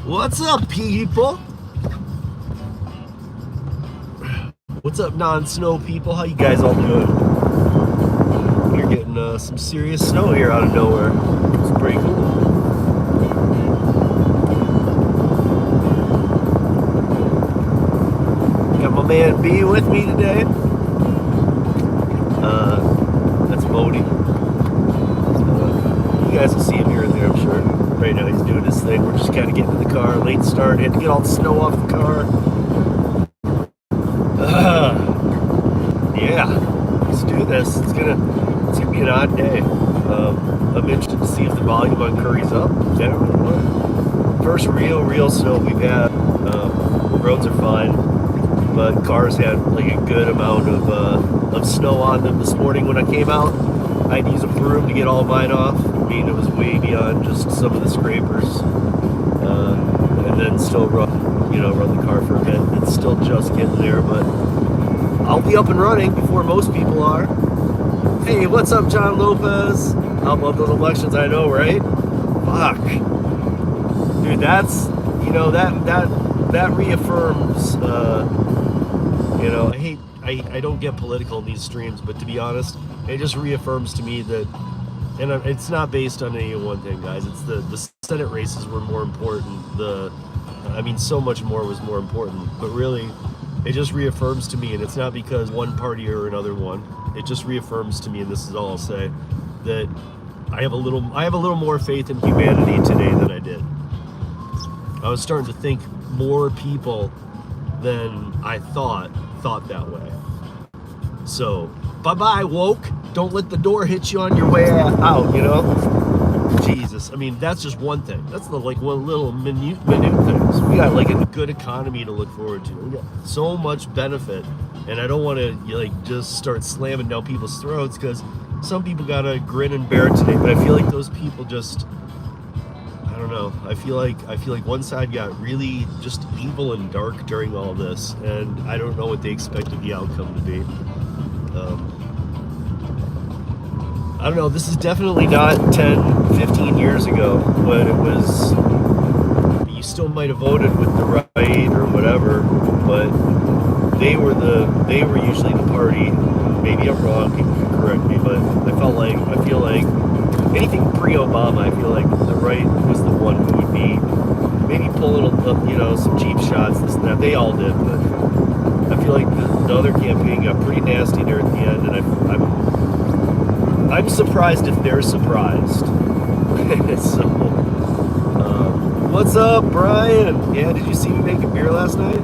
What's up, people? What's up, non-snow people? How you guys all doing? We're getting some serious snow here out of nowhere. It's pretty cool. Got my man B with me today. That's Bodie. You guys will see him here and there, I'm sure. Right now he's doing his thing. We're just kind of getting in the car. Late start. Had to get all the snow off the car. Yeah, let's do this. It's gonna be an odd day. I'm interested to see if the volume on Curri's up. First real snow we've had. Roads are fine, but cars had like a good amount of snow on them this morning when I came out. I had to use a broom to get all mine off. I mean, it was way beyond just some of the scrapers, and then still run the car for a bit. It's still just getting there, but I'll be up and running before most people are. Hey, what's up, John Lopez? How about those elections? I know, right? Fuck, dude. That's that reaffirms. I don't get political in these streams, but to be honest, it just reaffirms to me that, and it's not based on any one thing, guys. It's the Senate races were more important. So much more was more important. But really, it just reaffirms to me, and it's not because one party or another one. It just reaffirms to me, and this is all I'll say, that I have a little more faith in humanity today than I did. I was starting to think more people than I thought that way. So, bye-bye, woke. Don't let the door hit you on your way out, Jesus. I mean, that's just one thing. That's one little minute things. We got like a good economy to look forward to. We got so much benefit, and I don't want to just start slamming down people's throats, because some people got to grin and bear it today. But I feel like those people just, I don't know. I feel like one side got really just evil and dark during all this, and I don't know what they expected the outcome to be. I don't know, this is definitely not 10, 15 years ago, when it was, you still might have voted with the right or whatever, but they were usually the party. Maybe I'm wrong, people can correct me, but I feel like anything pre-Obama, I feel like the right was the one who would be maybe pulling some cheap shots, this and that. They all did, but I feel like the other campaign got pretty nasty there at the end, and I'm surprised if they're surprised. So, what's up, Brian? Yeah, did you see me making beer last night?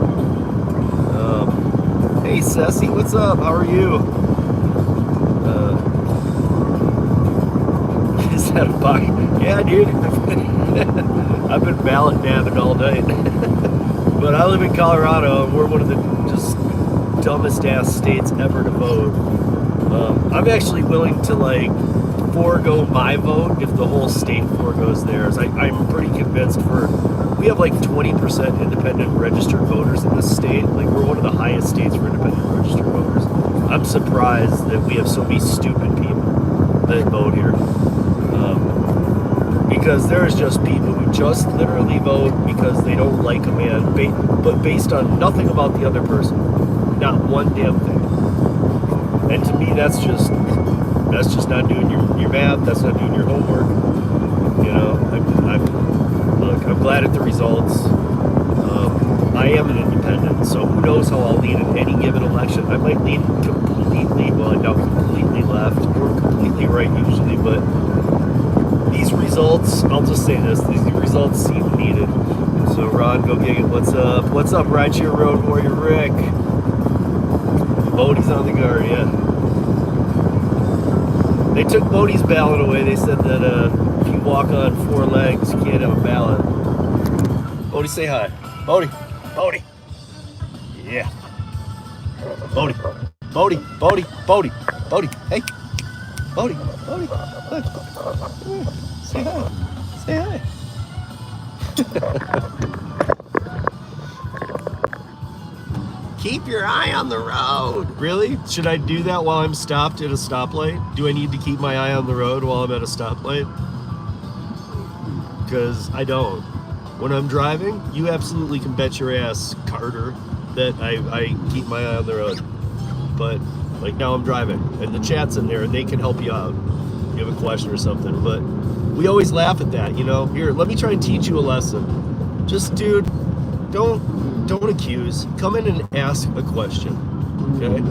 Hey, Ceci, what's up? How are you? Is that a buck? Yeah, dude. I've been ballot dabbing all night. But I live in Colorado, and we're one of the just dumbest ass states ever to vote. I'm actually willing to forego my vote if the whole state foregoes theirs. I'm pretty convinced we have 20% independent registered voters in this state. We're one of the highest states for independent registered voters. I'm surprised that we have so many stupid people that vote here. Because there's just people who just literally vote because they don't like a man, but based on nothing about the other person. Not one damn thing. And to me, that's just not doing your math. That's not doing your homework. I'm glad at the results. I am an independent, so who knows how I'll lean in any given election. I might lean completely left or completely right usually, but these results, I'll just say this, these results seem needed. So Ron, go get it. What's up? What's up, Rideshare Road Warrior Rick? Bodie's on the guard, yeah. They took Bodie's ballot away. They said that if you walk on four legs, you can't have a ballot. Bodie, say hi. Bodie. Yeah. Bodie. Hey. Bodie. Look. Say hi. Keep your eye on the road. Really? Should I do that while I'm stopped at a stoplight? Do I need to keep my eye on the road while I'm at a stoplight? Because I don't. when I'm driving, you absolutely can bet your ass, Carter, that I keep my eye on the road. But like now I'm driving and the chat's in there and they can help you out. You have a question or something. But we always laugh at that, you know. Here, let me try and teach you a lesson. Just, dude, don't accuse. Come in and ask a question. Okay?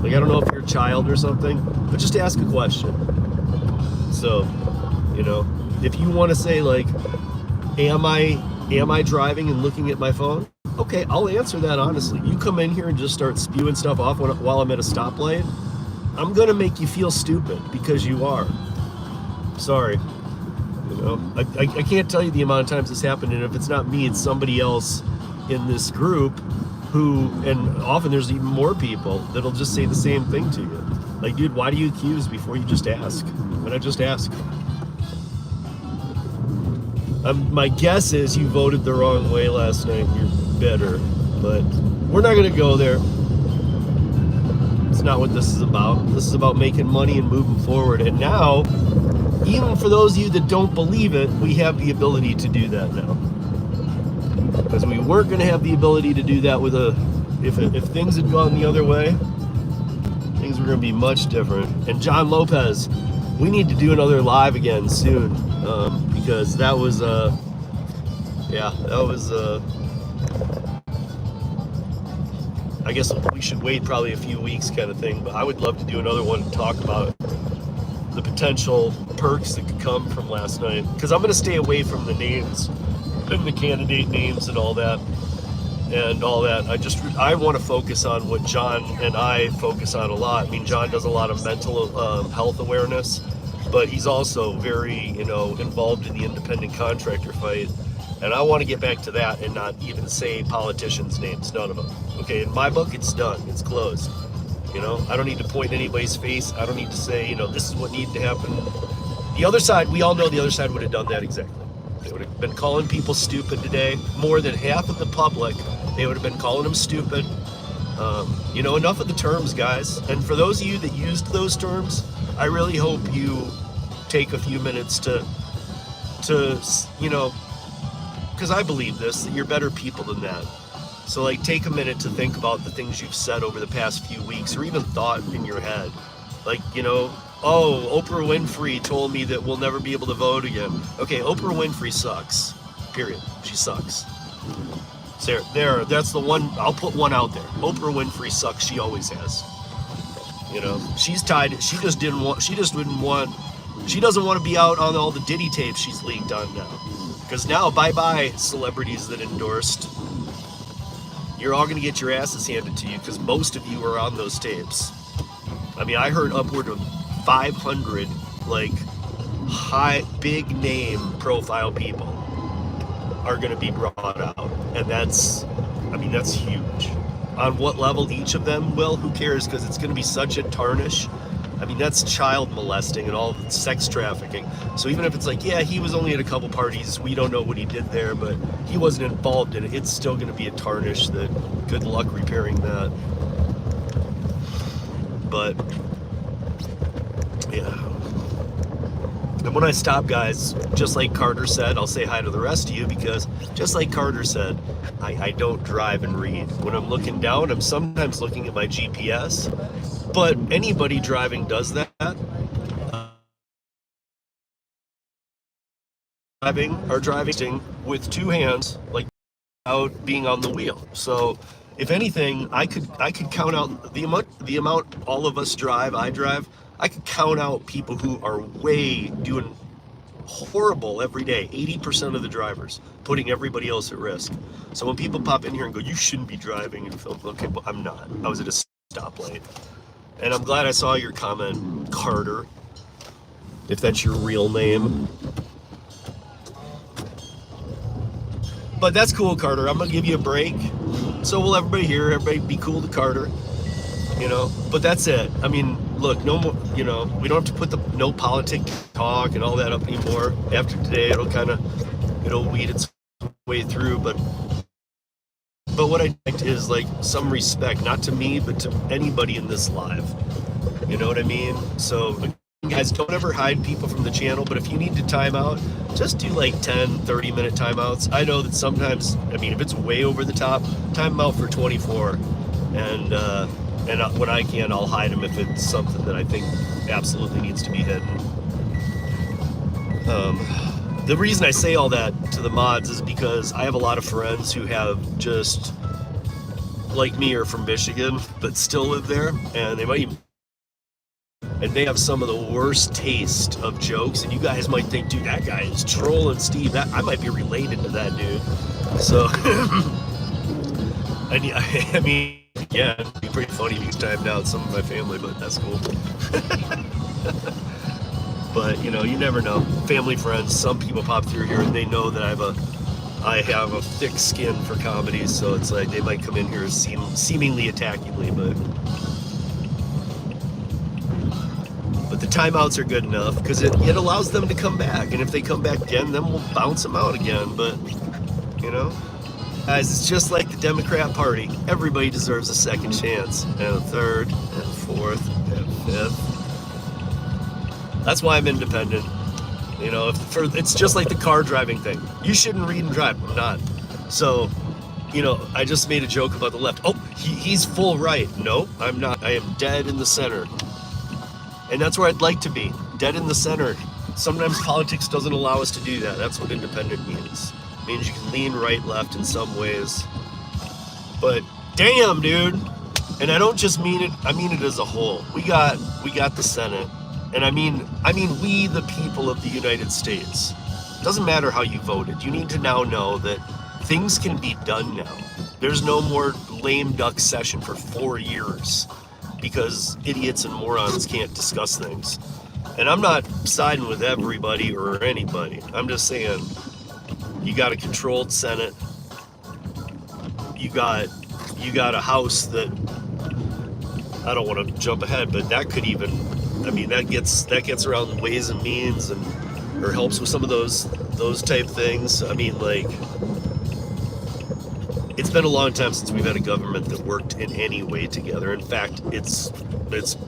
Like, I don't know if you're a child or something, but just ask a question. So, you know, if you want to say like, am I driving and looking at my phone? Okay, I'll answer that honestly. You come in here and just start spewing stuff off while I'm at a stoplight, I'm gonna make you feel stupid because you are. Sorry. You know, I can't tell you the amount of times this happened, and if it's not me, it's somebody else in this group who, and often there's even more people that'll just say the same thing to you. Like, dude, why do you accuse before you just ask? Why not just ask? My guess is you voted the wrong way last night and you're bitter, but we're not gonna go there. It's not what this is about. This is about making money and moving forward. And now, even for those of you that don't believe it, we have the ability to do that now. Because we weren't gonna have the ability to do that with if things had gone the other way, things were gonna be much different. And John Lopez, we need to do another live again soon. Because that was I guess we should wait probably a few weeks kind of thing, but I would love to do another one and talk about the potential perks that could come from last night, because I'm going to stay away from the names and the candidate names and all that. I want to focus on what John and I focus on a lot. I mean, John does a lot of mental health awareness, but he's also very, you know, involved in the independent contractor fight. And I want to get back to that and not even say politicians' names, none of them. Okay, in my book, it's done, it's closed. You know, I don't need to point anybody's face. I don't need to say, you know, this is what needed to happen. The other side, we all know the other side would have done that exactly. They would have been calling people stupid today. More than half of the public, they would have been calling them stupid. You know, enough of the terms, guys. And for those of you that used those terms, I really hope you take a few minutes to you know, because I believe this, that you're better people than that. So like, take a minute to think about the things you've said over the past few weeks, or even thought in your head. Like, you know, oh, Oprah Winfrey told me that we'll never be able to vote again. Okay, Oprah Winfrey sucks, period. She sucks. So there, that's the one, I'll put one out there. Oprah Winfrey sucks, she always has. You know, she's tied, she doesn't want to be out on all the Diddy tapes she's leaked on now. Because now, bye-bye celebrities that endorsed. You're all going to get your asses handed to you because most of you are on those tapes. I mean, I heard upward of 500, like, big name profile people are going to be brought out. And that's huge. On what level each of them will, who cares? Because it's going to be such a tarnish. I mean, that's child molesting and all sex trafficking. So even if it's like, yeah, he was only at a couple parties, we don't know what he did there, but he wasn't involved in it, it's still going to be a tarnish that good luck repairing that. But, yeah. And when I stop, guys, just like Carter said, I'll say hi to the rest of you, because just like Carter said, I don't drive and read. When I'm looking down, I'm sometimes looking at my GPS. But anybody driving does that. Driving with two hands, like out being on the wheel. So, if anything, I could count out the amount all of us drive. I could count out people who are doing horrible every day. 80% of the drivers putting everybody else at risk. So when people pop in here and go, "You shouldn't be driving," and feel, okay, well, I'm not. I was at a stoplight. And I'm glad I saw your comment, Carter, if that's your real name. But that's cool, Carter. I'm going to give you a break. So will everybody here. Everybody be cool to Carter, you know. But that's it. I mean, look, no more, you know, we don't have to put the no politic talk and all that up anymore. After today, it'll weed its way through. But what I like is like some respect, not to me, but to anybody in this live. You know what I mean? So guys, don't ever hide people from the channel, but if you need to time out, just do like 10, 30-minute timeouts. I know that sometimes, I mean, if it's way over the top, time them out for 24. And when I can, I'll hide them if it's something that I think absolutely needs to be hidden. The reason I say all that to the mods is because I have a lot of friends who have just, like me, are from Michigan, but still live there, and they might even, and they have some of the worst taste of jokes, and you guys might think, dude, that guy is trolling Steve. That I might be related to that dude. So, I mean, yeah, it'd be pretty funny if you timed out some of my family, but that's cool. But you know, you never know. Family, friends, some people pop through here and they know that I have a thick skin for comedy, so it's like they might come in here seemingly attackingly, but the timeouts are good enough because it allows them to come back, and if they come back again, then we'll bounce them out again. But you know, guys, it's just like the Democrat Party. Everybody deserves a second chance, and a third, and a fourth, and a fifth. That's why I'm independent. You know, it's just like the car driving thing. You shouldn't read and drive. I'm not. So, you know, I just made a joke about the left. Oh, he's full right. No, I'm not. I am dead in the center. And that's where I'd like to be. Dead in the center. Sometimes politics doesn't allow us to do that. That's what independent means. It means you can lean right, left in some ways. But damn, dude. And I don't just mean it. I mean it as a whole. We got the Senate. And I mean we, the people of the United States. Doesn't matter how you voted. You need to now know that things can be done now. There's no more lame duck session for 4 years because idiots and morons can't discuss things. And I'm not siding with everybody or anybody. I'm just saying, you got a controlled Senate. You got a House that, I don't want to jump ahead, but that could even, I mean, that gets around Ways and Means or helps with some of those type things. I mean, like, it's been a long time since we've had a government that worked in any way together. In fact, it's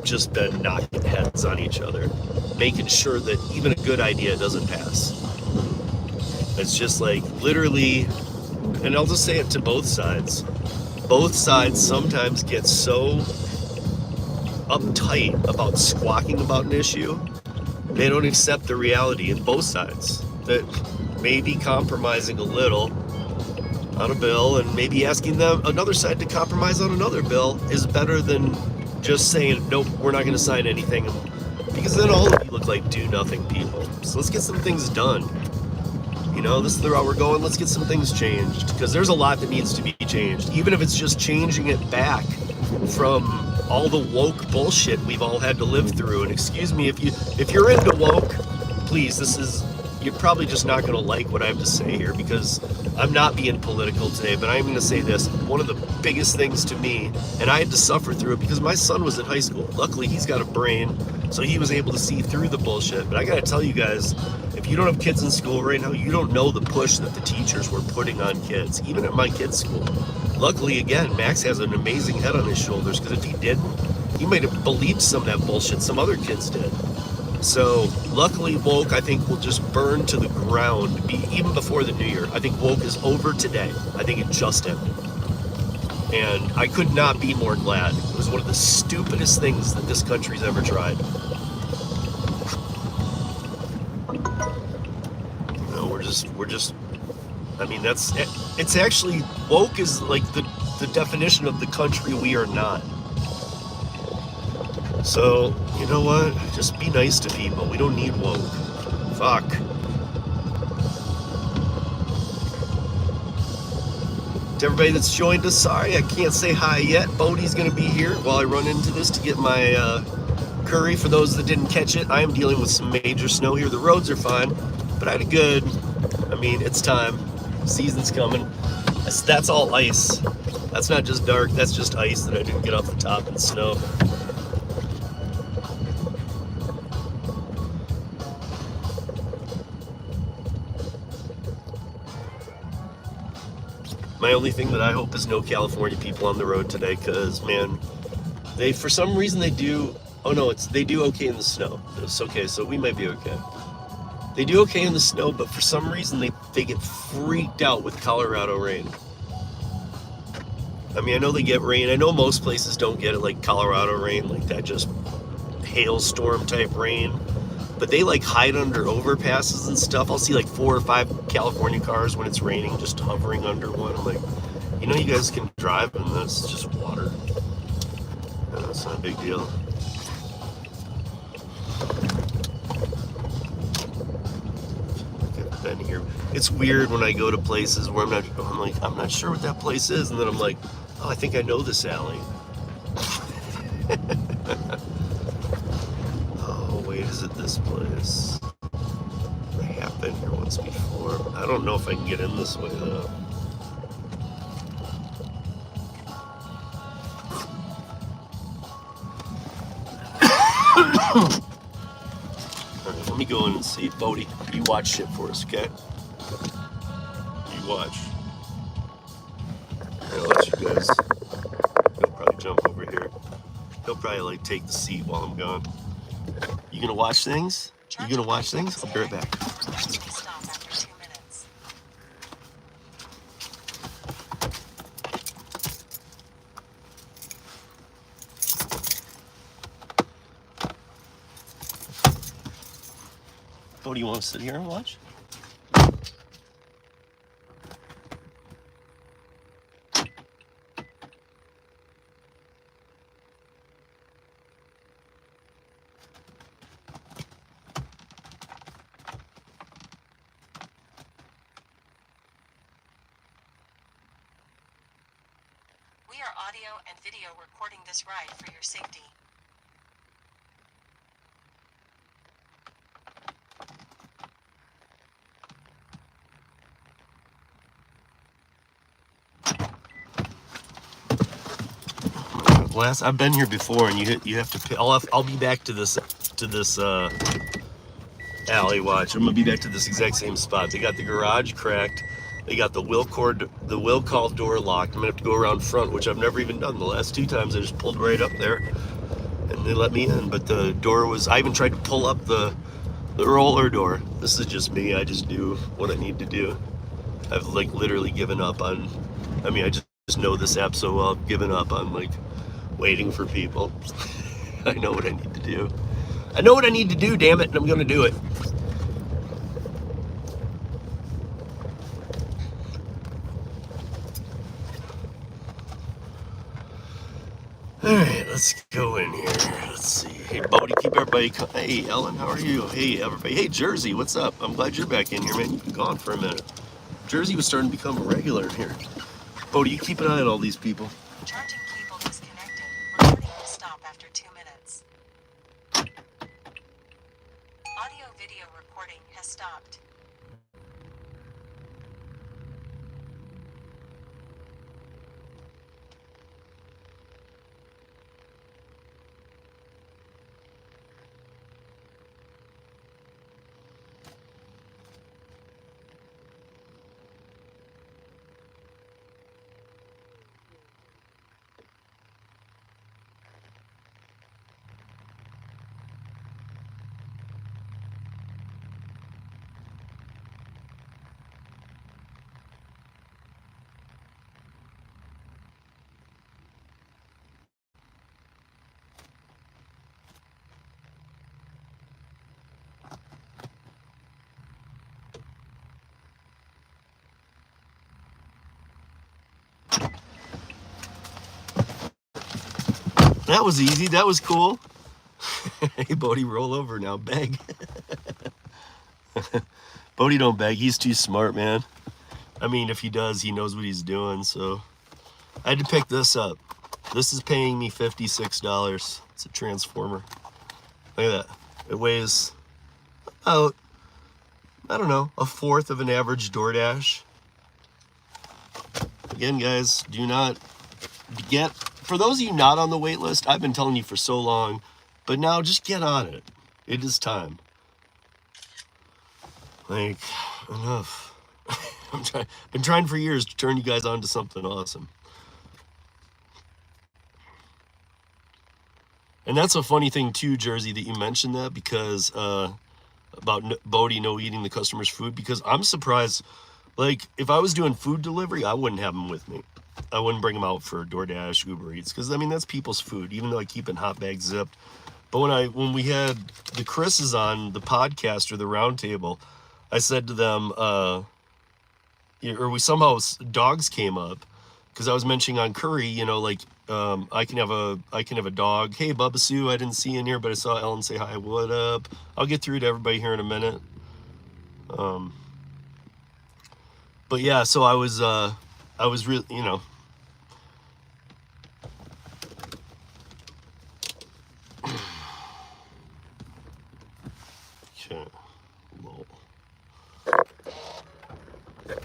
just been knocking heads on each other, making sure that even a good idea doesn't pass. It's just like, literally, and I'll just say it to both sides. Both sides sometimes get so uptight about squawking about an issue, they don't accept the reality in both sides that maybe compromising a little on a bill and maybe asking them another side to compromise on another bill is better than just saying, nope, we're not going to sign anything, because then all of you look like do nothing people. So let's get some things done. You know, this is the route we're going. Let's get some things changed, because there's a lot that needs to be changed, even if it's just changing it back from all the woke bullshit we've all had to live through. And excuse me, if you're into woke, please, you're probably just not going to like what I have to say here, because I'm not being political today, but I'm going to say this. One of the biggest things to me, and I had to suffer through it because my son was in high school. Luckily, he's got a brain, so he was able to see through the bullshit. But I got to tell you guys, if you don't have kids in school right now, you don't know the push that the teachers were putting on kids, even at my kid's school. Luckily, again, Max has an amazing head on his shoulders, because if he didn't, he might have believed some of that bullshit some other kids did. So, luckily, woke, I think, will just burn to the ground even before the new year. I think woke is over today. I think it just ended. And I could not be more glad. It was one of the stupidest things that this country's ever tried. You know, we're just, I mean, it's actually, woke is like the definition of the country we are not. So, you know what? Just be nice to people. We don't need woke. Fuck. To everybody that's joined us, sorry I can't say hi yet. Bodie's going to be here while I run into this to get my curry. For those that didn't catch it, I am dealing with some major snow here. The roads are fine, but I had a good, I mean, it's time. Season's coming. That's all ice. That's not just dark, that's just ice that I didn't get off the top of the snow. My only thing that I hope is no California people on the road today, because, man, for some reason they do Oh no, they do okay in the snow. It's okay, so we might be okay. They do okay in the snow, but for some reason they get freaked out with Colorado rain. I mean, I know they get rain. I know most places don't get it, like Colorado rain, like that just hailstorm type rain. But they like hide under overpasses and stuff. I'll see like 4 or 5 California cars when it's raining, just hovering under one. I'm like, you know, you guys can drive and that's just water. That's not a big deal. I've been here. It's weird when I go to places where I'm not sure what that place is, and then I'm like, oh, I think I know this alley. Oh, wait, is it this place? I have been here once before. I don't know if I can get in this way though. Alright, let me go in and see. Bodie, you watch shit for us, okay? You watch. I'll let you guys. He'll probably jump over here. He'll probably like take the seat while I'm gone. You gonna watch things? You gonna watch things? I'll be right back. What do you want to sit here and watch? We are audio and video recording this ride for your safety. I've been here before, and you have to pay. I'll be back to this alley. Watch, I'm gonna be back to this exact same spot. They got the garage cracked. They got the will call door locked. I'm gonna have to go around front, which I've never even done. The last 2 times I just pulled right up there, and they let me in. But the door was. I even tried to pull up the roller door. This is just me. I just do what I need to do. I've like literally given up on. I mean, I just know this app so well. I've given up on like waiting for people. I know what I need to do. I know what I need to do, damn it, and I'm gonna do it. Alright, let's go in here. Let's see. Hey, Bodie, keep everybody. Hey, Ellen, how are you? Hey, everybody. Hey, Jersey, what's up? I'm glad you're back in here, man. You've been gone for a minute. Jersey was starting to become a regular in here. Bodie, you keep an eye on all these people. Charging cable disconnected. Recording will stop after 2 minutes. Audio-video recording has stopped. That was easy. That was cool. Hey, Bodie, roll over now. Beg. Bodie don't beg. He's too smart, man. I mean, if he does, he knows what he's doing. So I had to pick this up. This is paying me $56. It's a transformer. Look at that. It weighs about, I don't know, a fourth of an average DoorDash. Again, guys, do not get, for those of you not on the wait list, I've been telling you for so long, but now just get on it. It is time. Like, enough. Been trying for years to turn you guys on to something awesome. And that's a funny thing too, Jersey, that you mentioned that, because about Bodie no eating the customer's food, because I'm surprised. Like, if I was doing food delivery, I wouldn't have them with me. I wouldn't bring them out for DoorDash, UberEats, because I mean that's people's food. Even though I keep it in hot bags zipped. But when we had the Chris's on the podcast or the roundtable, I said to them, or we somehow dogs came up, because I was mentioning on Curri, you know, like I can have a dog. Hey, Bubba Sue, I didn't see you in here, but I saw Ellen say hi. What up? I'll get through to everybody here in a minute. But yeah, so I was really, you know. Okay. Lol. Let's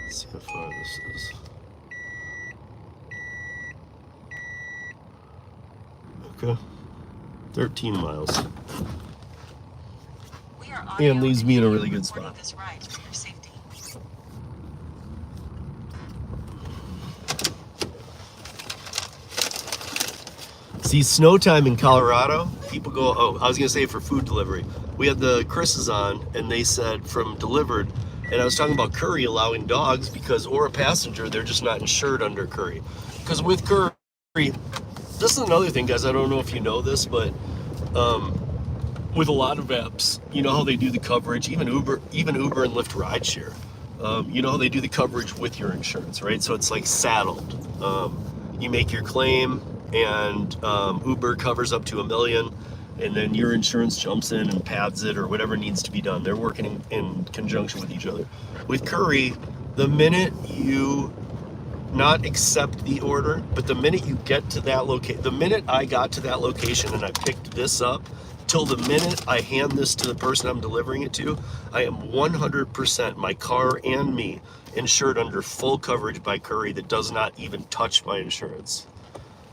see how far this is. Okay. 13 miles. We are audio And leaves me in a really good recording spot. this ride for your safety. See, snow time in Colorado, people go, oh, I was going to say for food delivery. We had the Chris's on, and they said from Dlivrd, and I was talking about Curri allowing dogs because, or a passenger, they're just not insured under Curri. Because with Curri, this is another thing, guys, I don't know if you know this, but with a lot of apps, you know how they do the coverage, even Uber and Lyft Rideshare, you know how they do the coverage with your insurance, right? So it's like saddled. You make your claim, and Uber covers up to $1 million, and then your insurance jumps in and pads it or whatever needs to be done. They're working in conjunction with each other. With Curri, the minute you not accept the order, but the minute you get to that location, the minute I got to that location and I picked this up, till the minute I hand this to the person I'm delivering it to, I am 100%, my car and me, insured under full coverage by Curri that does not even touch my insurance.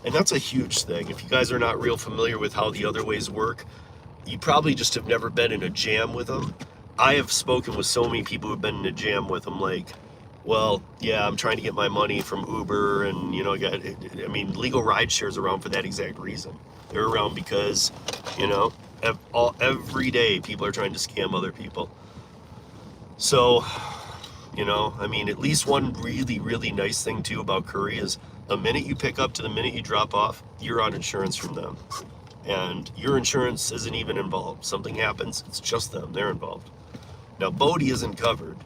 And that's a huge thing. If you guys are not real familiar with how the other ways work, you probably just have never been in a jam with them. I have spoken with so many people who've been in a jam with them, like, well, yeah, I'm trying to get my money from Uber, and you know, I mean, legal rideshare is around for that exact reason. They're around because, you know, every day people are trying to scam other people. So, you know, I mean, at least one really, really nice thing too about Curri is the minute you pick up to the minute you drop off, you're on insurance from them. And your insurance isn't even involved. Something happens, it's just them, they're involved. Now, Bodie isn't covered,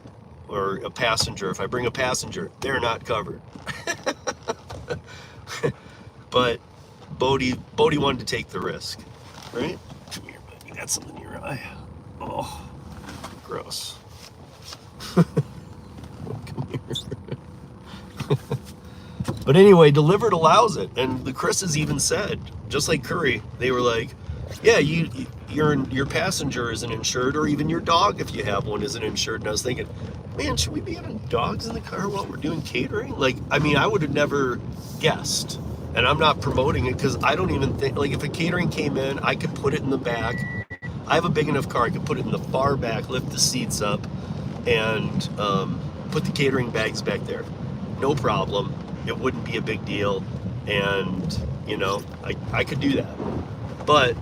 or a passenger. If I bring a passenger, they're not covered. But Bodie wanted to take the risk, right? Come here, buddy. You got something in your eye. Oh, gross. Come here. But anyway, Dlivrd allows it, and the Chris's even said, just like Curri, they were like, yeah, your passenger isn't insured, or even your dog, if you have one, isn't insured. And I was thinking, man, should we be having dogs in the car while we're doing catering? Like, I mean, I would have never guessed, and I'm not promoting it because I don't even think, like, if a catering came in, I could put it in the back. I have a big enough car, I could put it in the far back, lift the seats up, and put the catering bags back there. No problem. It wouldn't be a big deal, and you know, I could do that. But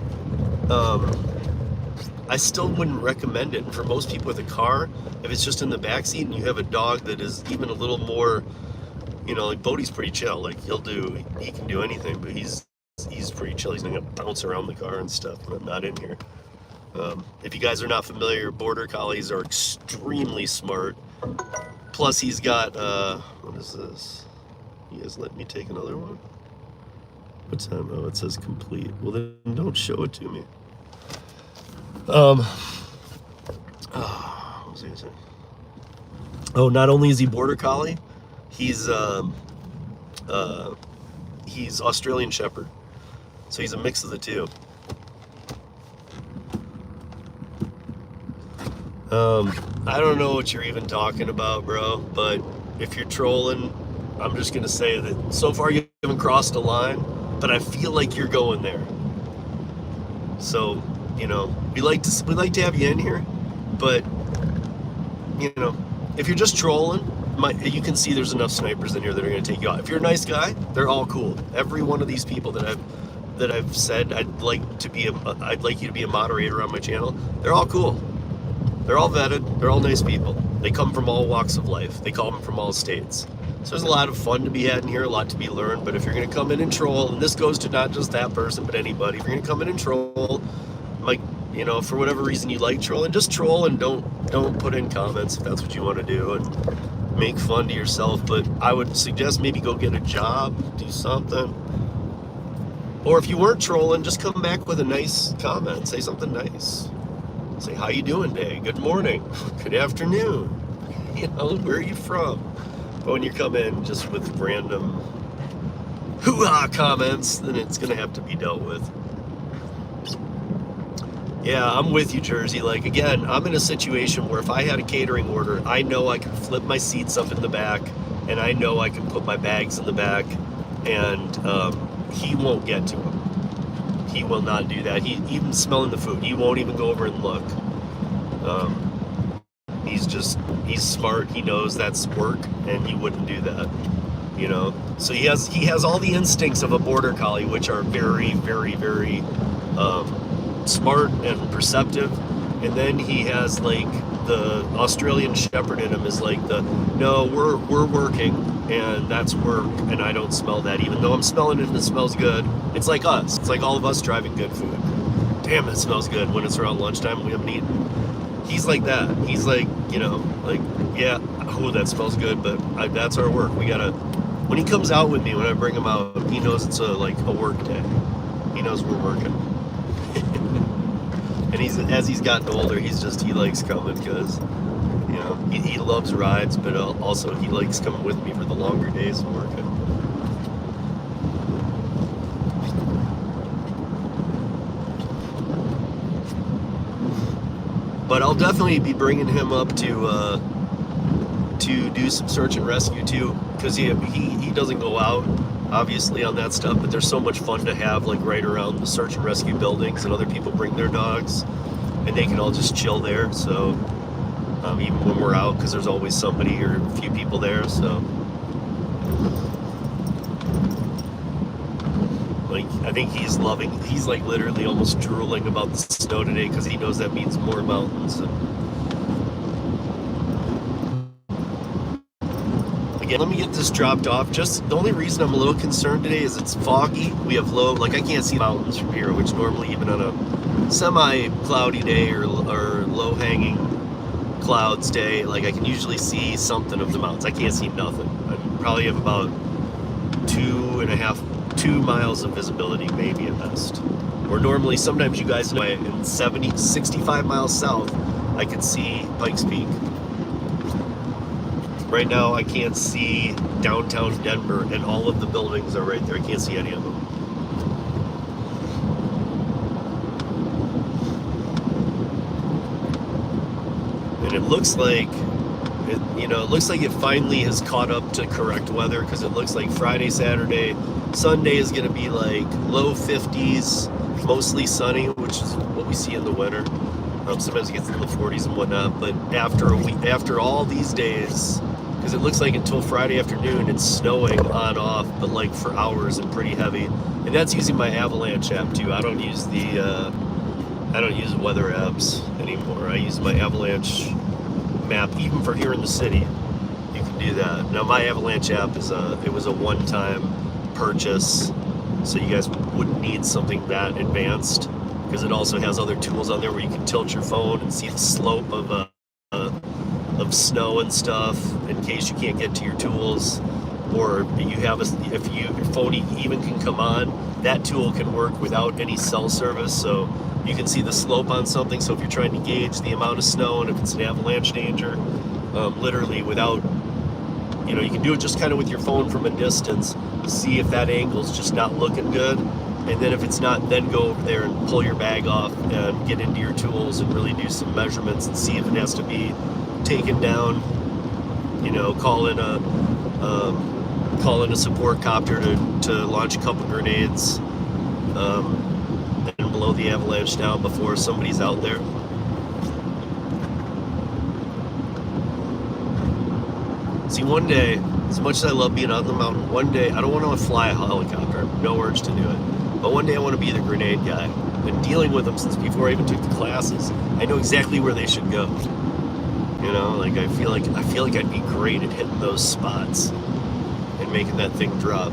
I still wouldn't recommend it. And for most people with a car, if it's just in the back seat and you have a dog that is even a little more, you know, like Bodie's pretty chill. Like he can do anything, but he's pretty chill. He's not gonna bounce around the car and stuff when I'm not in here. If you guys are not familiar, Border Collies are extremely smart. Plus, he's got what is this? You guys let me take another one? What time? Oh, it says complete. Well, then don't show it to me. What was I gonna say? Oh, not only is he Border Collie, he's Australian Shepherd. So he's a mix of the two. I don't know what you're even talking about, bro, but if you're trolling, I'm just gonna say that so far you haven't crossed a line, but I feel like you're going there. So, you know, we like to have you in here, but you know, if you're just trolling, you can see there's enough snipers in here that are gonna take you out. If you're a nice guy, they're all cool. Every one of these people that I've that I've said I'd like you to be a moderator on my channel, they're all cool. They're all vetted. They're all nice people. They come from all walks of life. They come from all states. So there's a lot of fun to be had in here, a lot to be learned. But if you're going to come in and troll, and this goes to not just that person, but anybody, if you're going to come in and troll, like, you know, for whatever reason you like trolling, just troll and don't put in comments if that's what you want to do, and make fun to yourself. But I would suggest maybe go get a job, do something. Or if you weren't trolling, just come back with a nice comment. Say something nice. Say, how you doing today? Good morning. Good afternoon. You know, where are you from? But when you come in just with random hoo-ha comments, then it's going to have to be dealt with. Yeah, I'm with you, Jersey. Like, again, I'm in a situation where if I had a catering order, I know I can flip my seats up in the back, and I know I can put my bags in the back, and he won't get to them. He will not do that. He even smelling the food, he won't even go over and look. He's smart. He knows that's work, and he wouldn't do that. You know, so he has all the instincts of a border collie, which are very, very, very smart and perceptive. And then he has like the Australian Shepherd in him is like no, we're working, and that's work, and I don't smell that, even though I'm smelling it and it smells good. It's like us. It's like all of us driving good food. Damn, it smells good when it's around lunchtime and we haven't eaten. He's like that. He's like, you know, like, yeah, oh, that smells good, but that's our work. We gotta. When he comes out with me, when I bring him out, he knows it's like a work day. He knows we're working. And as he's gotten older, he likes coming because, you know, he loves rides, but also he likes coming with me for the longer days of working. But I'll definitely be bringing him up to do some search and rescue too, because he doesn't go out obviously on that stuff, but there's so much fun to have like right around the search and rescue buildings, and other people bring their dogs and they can all just chill there. So even when we're out, because there's always somebody or a few people there, so like I think he's like literally almost drooling about the snow today, because he knows that means more mountains. Again, let me get this dropped off. Just the only reason I'm a little concerned today is it's foggy. We have low, like I can't see mountains from here, which normally even on a semi-cloudy day or low-hanging clouds day, like I can usually see something of the mountains. I can't see nothing. I probably have about 2 miles of visibility, maybe at best. Or normally, sometimes you guys know, in 65 miles south, I can see Pikes Peak. Right now, I can't see downtown Denver, and all of the buildings are right there. I can't see any of them. And it looks like it finally has caught up to correct weather, because it looks like Friday, Saturday, Sunday is going to be like low 50s, mostly sunny, which is what we see in the winter. Sometimes it gets in the 40s and whatnot, but after all these days, because it looks like until Friday afternoon it's snowing on off, but like for hours and pretty heavy. And that's using my Avalanche app too. I don't use weather apps anymore. I use my Avalanche map, even for here in the city. You can do that. Now my Avalanche app was a one-time purchase, so you guys wouldn't need something that advanced, because it also has other tools on there where you can tilt your phone and see the slope of snow and stuff, in case you can't get to your tools, or if your phone even can come on, that tool can work without any cell service, so you can see the slope on something. So if you're trying to gauge the amount of snow and if it's an avalanche danger, literally without, you can do it just kind of with your phone from a distance, see if that angle's just not looking good, and then if it's not, then go over there and pull your bag off and get into your tools and really do some measurements and see if it has to be taken down. Call in a support copter to launch a couple grenades and blow the avalanche down before somebody's out there. See, one day, as much as I love being on the mountain, one day I don't want to fly a helicopter. No urge to do it. But one day I want to be the grenade guy. I've been dealing with them since before I even took the classes. I know exactly where they should go. You know, like I feel like I'd be great at hitting those spots and making that thing drop.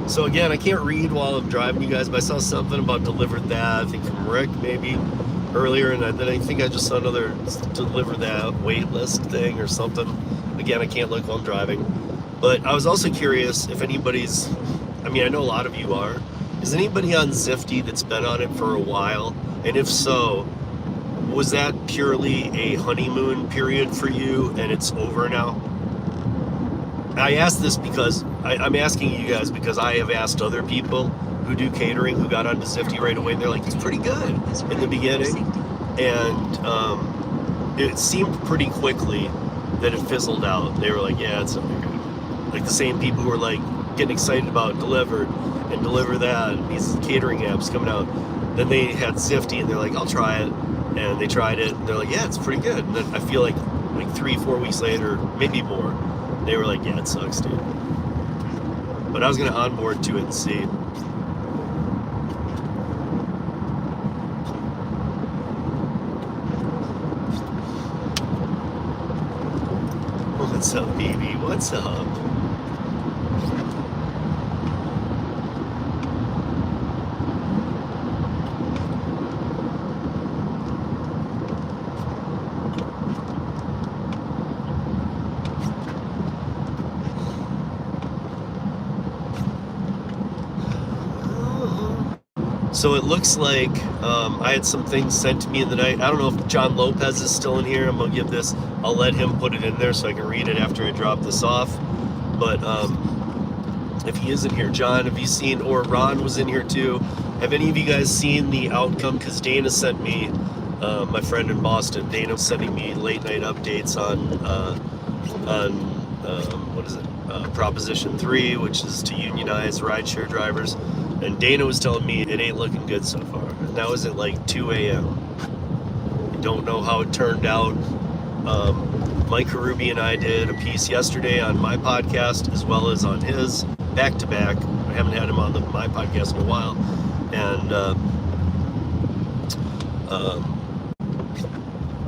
So again, I can't read while I'm driving, you guys, but I saw something about Dlivrd that, I think from Rick maybe earlier, and then I think I just saw another Dlivrd that wait list thing or something. Again, I can't look while I'm driving. But I was also curious if anybody's, I mean, I know a lot of you are, is anybody on Zifty that's been on it for a while? And if so, was that purely a honeymoon period for you and it's over now? I asked this because I'm asking you guys because I have asked other people who do catering who got onto Zifty right away, and they're like, it's pretty good in the beginning. And it seemed pretty quickly that it fizzled out. They were like, yeah, it's not good. Like the same people who were like getting excited about Dlivrd and Deliver That and these catering apps coming out. Then they had Zifty and they're like, I'll try it. And they tried it and they're like, yeah, it's pretty good. And then I feel like 3-4 weeks later, maybe more, they were like, yeah, it sucks, dude. But I was gonna onboard to it and see. What's up, baby? What's up? So it looks like I had some things sent to me in the night. I don't know if John Lopez is still in here. I'm gonna give this, I'll let him put it in there so I can read it after I drop this off. But if he isn't here, John, have you seen, or Ron was in here too, have any of you guys seen the outcome? Because Dana sent me, my friend in Boston, Dana was sending me late night updates on what is it? Proposition 3, which is to unionize rideshare drivers. And Dana was telling me it ain't looking good so far. And that was at like 2 a.m. I don't know how it turned out. Mike Curri and I did a piece yesterday on my podcast as well as on his, back to back. I haven't had him on my podcast in a while.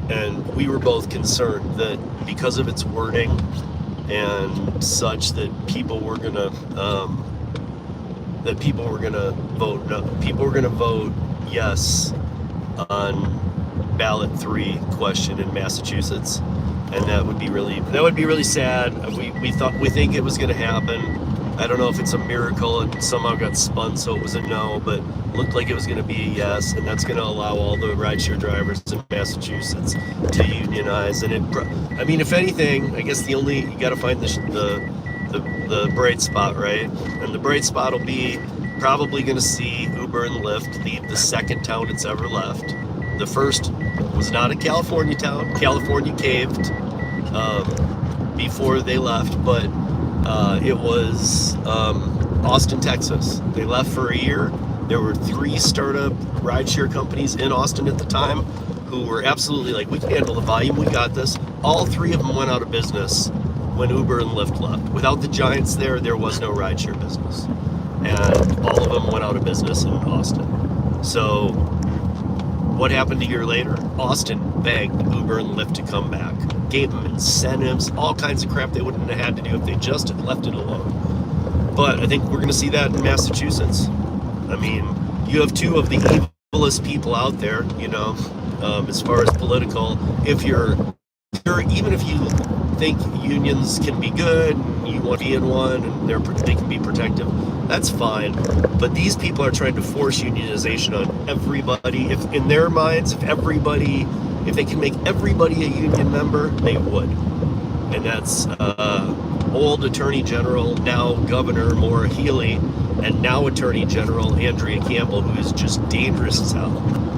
And we were both concerned that because of its wording and such that people were gonna vote no. People were gonna vote yes on ballot 3 question in Massachusetts, and that would be really sad. We think it was gonna happen. I don't know if it's a miracle and somehow got spun so it was a no, but looked like it was gonna be a yes, and that's gonna allow all the rideshare drivers in Massachusetts to unionize. And I mean, if anything, I guess you gotta find the bright spot, right? And the bright spot will be probably going to see Uber and Lyft leave the second town it's ever left. The first was not a California town. California caved before they left, but it was Austin, Texas. They left for a year. There were 3 startup rideshare companies in Austin at the time who were absolutely like, we can handle the volume, we got this. All 3 of them went out of business when Uber and Lyft left. Without the giants there was no rideshare business. And all of them went out of business in Austin. So what happened a year later? Austin begged Uber and Lyft to come back. Gave them incentives, all kinds of crap they wouldn't have had to do if they just had left it alone. But I think we're gonna see that in Massachusetts. I mean, you have 2 of the evilest people out there, you know, as far as political. Even if you think unions can be good and you want to be in one and they can be protective, that's fine. But these people are trying to force unionization on everybody. If in their minds, if they can make everybody a union member, they would. And that's old Attorney General, now Governor Maura Healey, and now Attorney General Andrea Campbell, who is just dangerous as hell.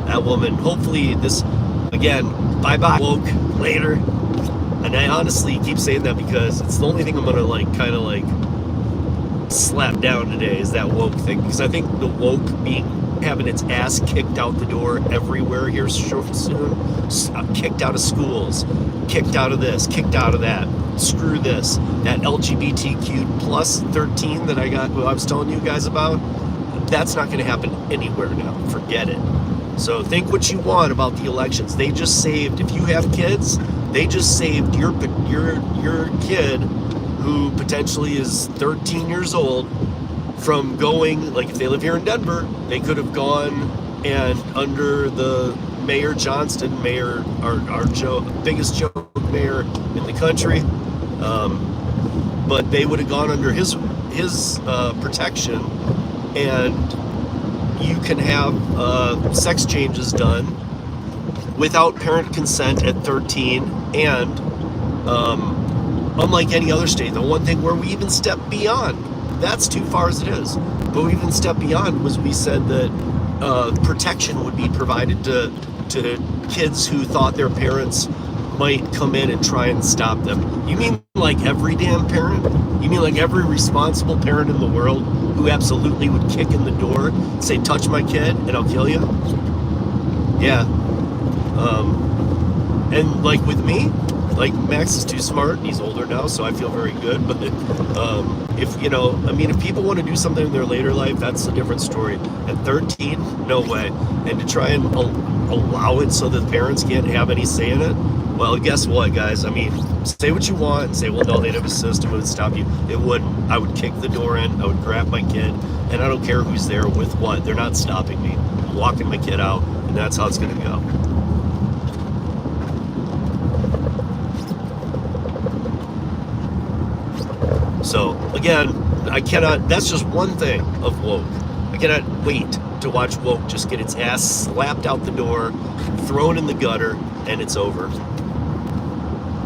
That woman, hopefully this, again, bye-bye woke later. And I honestly keep saying that because it's the only thing I'm gonna kind of slap down today is that woke thing. Because I think the woke being having its ass kicked out the door everywhere here soon. Kicked out of schools, kicked out of this, kicked out of that. Screw this. That LGBTQ plus 13 that I was telling you guys about, that's not going to happen anywhere now. Forget it. So think what you want about the elections. They just saved, if you have kids, they just saved your kid who potentially is 13 years old from going, like if they live here in Denver, they could have gone and under the Mayor Johnston, our biggest joke mayor in the country, but they would have gone under his protection, and you can have sex changes done without parent consent at 13, and unlike any other state, the one thing where we even stepped beyond, that's too far as it is, but we even stepped beyond was we said that protection would be provided to kids who thought their parents might come in and try and stop them. You mean like every damn parent? You mean like every responsible parent in the world who absolutely would kick in the door, say, touch my kid and I'll kill you? Yeah. And like with me, like Max is too smart and he's older now, so I feel very good. But if people want to do something in their later life, that's a different story. At 13, no way. And to try and allow it so that parents can't have any say in it, well, guess what, guys? I mean, say what you want and say, well, no, they'd have a system that would stop you. It wouldn't. I would kick the door in, I would grab my kid, and I don't care who's there with what. They're not stopping me. I'm walking my kid out, and that's how it's going to go. So, again, that's just one thing of woke. I cannot wait to watch woke just get its ass slapped out the door, thrown in the gutter, and it's over.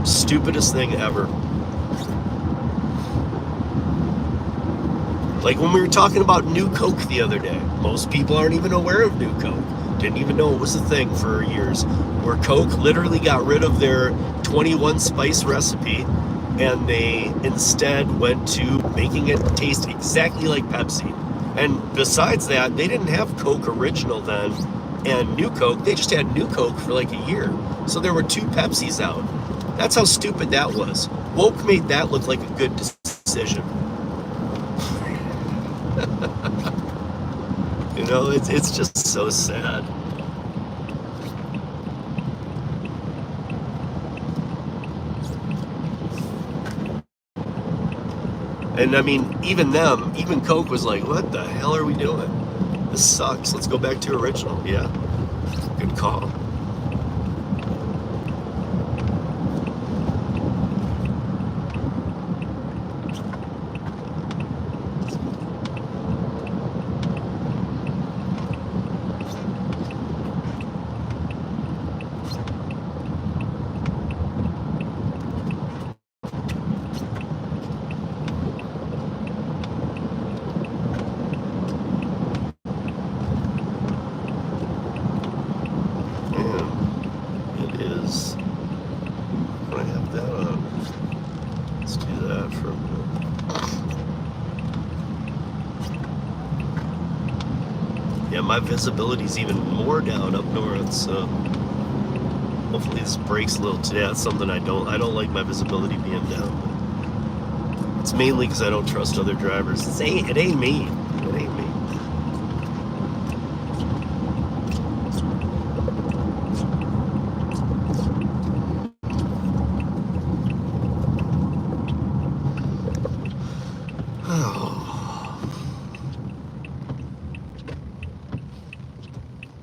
Stupidest thing ever. Like when we were talking about New Coke the other day, most people aren't even aware of New Coke. Didn't even know it was a thing for years. Where Coke literally got rid of their 21 spice recipe, and they instead went to making it taste exactly like Pepsi. And besides that, they didn't have Coke Original then and New Coke. They just had New Coke for like a year. So there were 2 Pepsis out. That's how stupid that was. Woke made that look like a good decision. You know, it's just so sad. And I mean, even Coke was like, what the hell are we doing? This sucks. Let's go back to original. Yeah, good call. My visibility's even more down up north, so hopefully this breaks a little today. That's something I don't like, my visibility being down. It's mainly because I don't trust other drivers. It ain't me. It ain't me.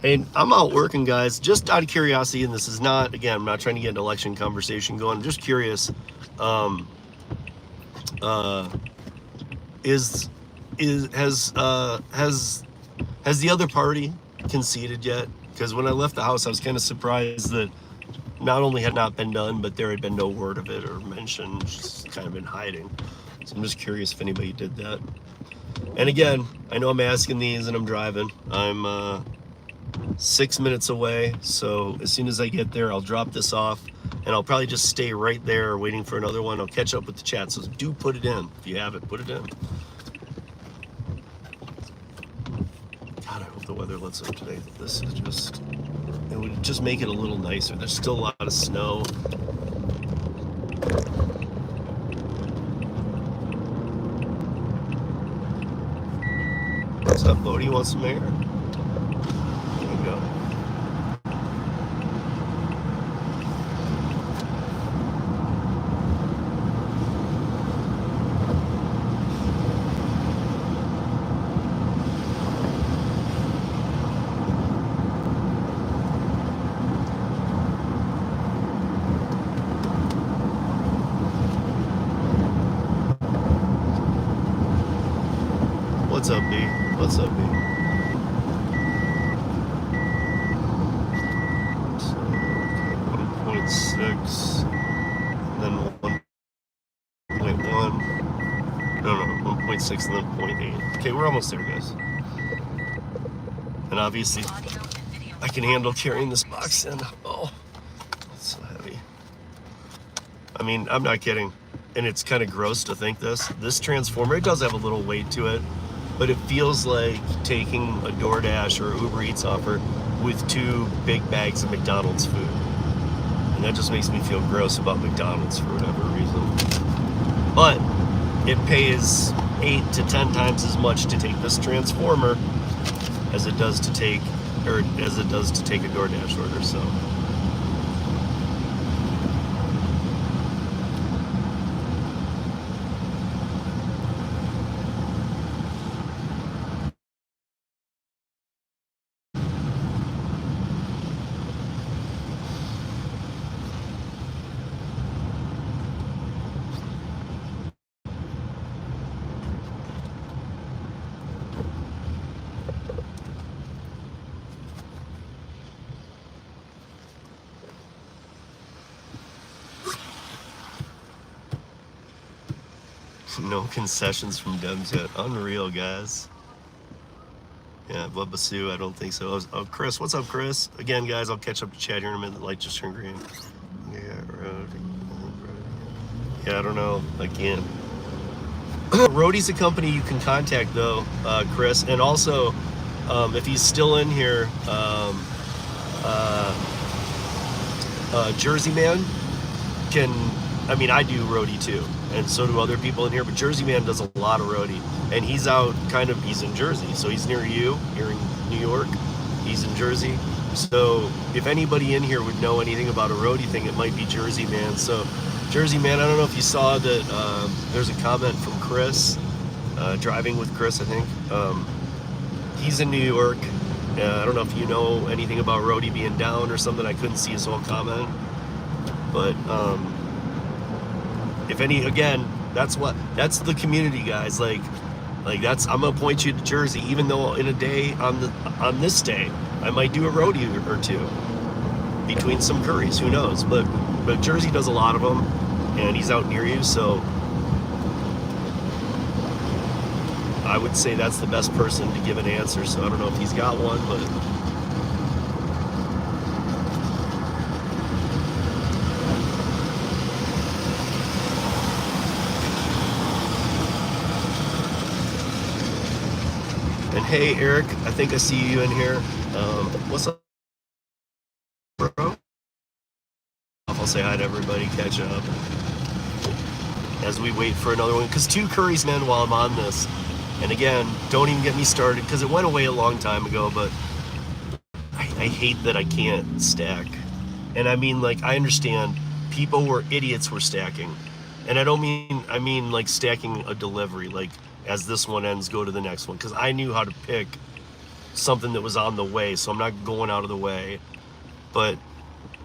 Hey, I'm out working, guys, just out of curiosity, and this is not, again, I'm not trying to get an election conversation going. I'm just curious. Has the other party conceded yet? Because when I left the house, I was kind of surprised that not only had not been done, but there had been no word of it or mention, just kind of been hiding. So I'm just curious if anybody did that. And again, I know I'm asking these and I'm driving. I'm 6 minutes away, so as soon as I get there, I'll drop this off, and I'll probably just stay right there waiting for another one. I'll catch up with the chat, so do put it in. If you have it, put it in. God, I hope the weather lets up today. This is just, it would just make it a little nicer. There's still a lot of snow. What's up, Bodie? You want some air? There you go. What's up, B? What's up, B? So, okay, 1.6, and then 1.1. No, 1.6 and then 0.8. Okay, we're almost there, guys. And obviously, I can handle carrying this box in. Oh, it's so heavy. I mean, I'm not kidding. And it's kind of gross to think this transformer, it does have a little weight to it, but it feels like taking a DoorDash or UberEats offer with 2 big bags of McDonald's food. And that just makes me feel gross about McDonald's for whatever reason. But it pays 8 to 10 times as much to take this transformer as it does to take a DoorDash order, so. No concessions from Dems yet. Unreal, guys. Yeah, Bubba Sue, I don't think so. Oh, Chris, what's up, Chris? Again, guys, I'll catch up to chat here in a minute. The light just turned green. Yeah, I don't know. I can't. Rodie's a company you can contact, though, Chris. And also, if he's still in here, Jersey Man can... I mean, I do Rodie too, and so do other people in here, but Jersey Man does a lot of Rodie, and he's in Jersey, so he's near you, you're in New York, he's in Jersey, so if anybody in here would know anything about a Rodie thing, it might be Jersey Man. So Jersey Man, I don't know if you saw that there's a comment from Chris, driving with Chris, I think. He's in New York. I don't know if you know anything about Rodie being down or something. I couldn't see his whole comment, but if any, again, that's the community, guys. Like that's, I'm gonna point you to Jersey, even though in a day on this day I might do a Rodie or 2 between some Curries, who knows? But Jersey does a lot of them, and he's out near you, so I would say that's the best person to give an answer. So I don't know if he's got one, but. And hey, Eric, I think I see you in here. What's up, bro? I'll say hi to everybody, catch up as we wait for another one. Because 2 Curries, man, while I'm on this. And again, don't even get me started, because it went away a long time ago, but I hate that I can't stack. And I mean, like, I understand people were idiots were stacking. And I mean like stacking a delivery, like, as this one ends, go to the next one, because I knew how to pick something that was on the way, so I'm not going out of the way. But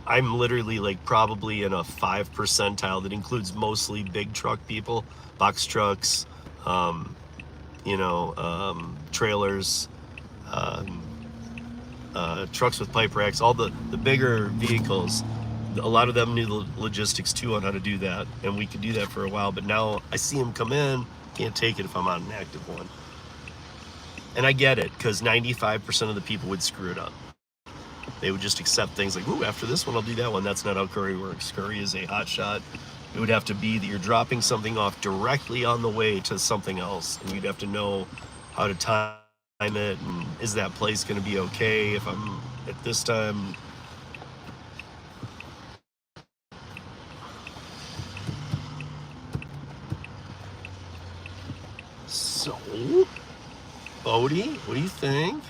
I'm literally like probably in a 5 percentile that includes mostly big truck people, box trucks, trailers, trucks with pipe racks, all the bigger vehicles. A lot of them knew the logistics too on how to do that, and we could do that for a while, but now I see them come in, can't take it if I'm on an active one. And I get it, because 95% of the people would screw it up. They would just accept things like, ooh, after this one, I'll do that one. That's not how Curri works. Curri is a hot shot. It would have to be that you're dropping something off directly on the way to something else, and you'd have to know how to time it, and is that place going to be okay if I'm at this time? So, Bodie, what do you think?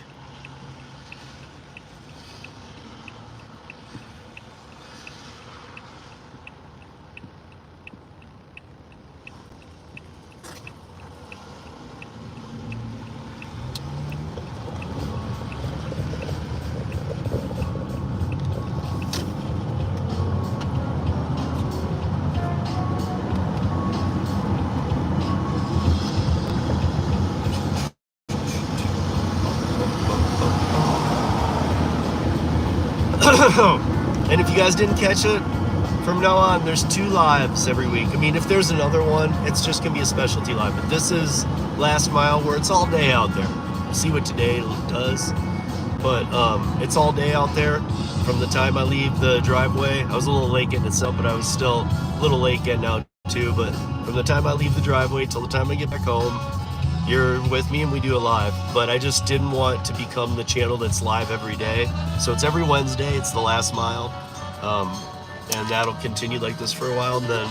And if you guys didn't catch it, from now on, there's 2 lives every week. I mean, if there's another one, it's just going to be a specialty live. But this is Last Mile, where it's all day out there. We'll see what today does. But it's all day out there from the time I leave the driveway. I was a little late getting it set, but I was still a little late getting out too. But from the time I leave the driveway till the time I get back home, you're with me and we do a live. But I just didn't want to become the channel that's live every day. So it's every Wednesday, it's the Last Mile. And that'll continue like this for a while. And then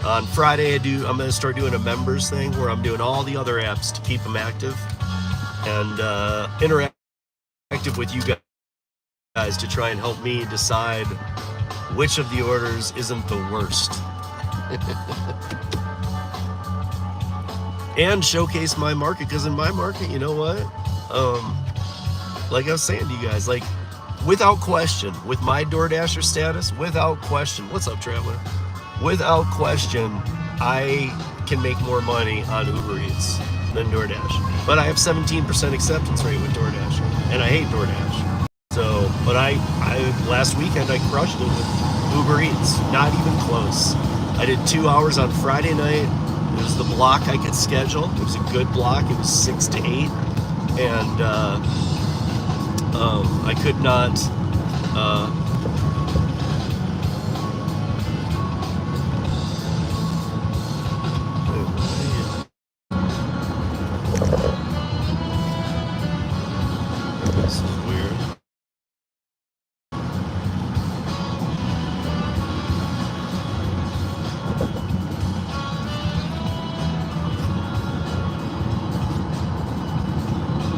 on Friday, I'm gonna start doing a members thing where I'm doing all the other apps to keep them active and interactive with you guys to try and help me decide which of the orders isn't the worst. And showcase my market, because in my market, you know what? Like I was saying to you guys, like, without question, with my DoorDasher status, without question, what's up, Traveler? Without question, I can make more money on UberEats than DoorDash. But I have 17% acceptance rate with DoorDash, and I hate DoorDash. So, but I last weekend I crushed it with UberEats, not even close. I did 2 hours on Friday night. It was the block I could schedule. It was a good block. It was 6 to 8, and I could not. This is weird.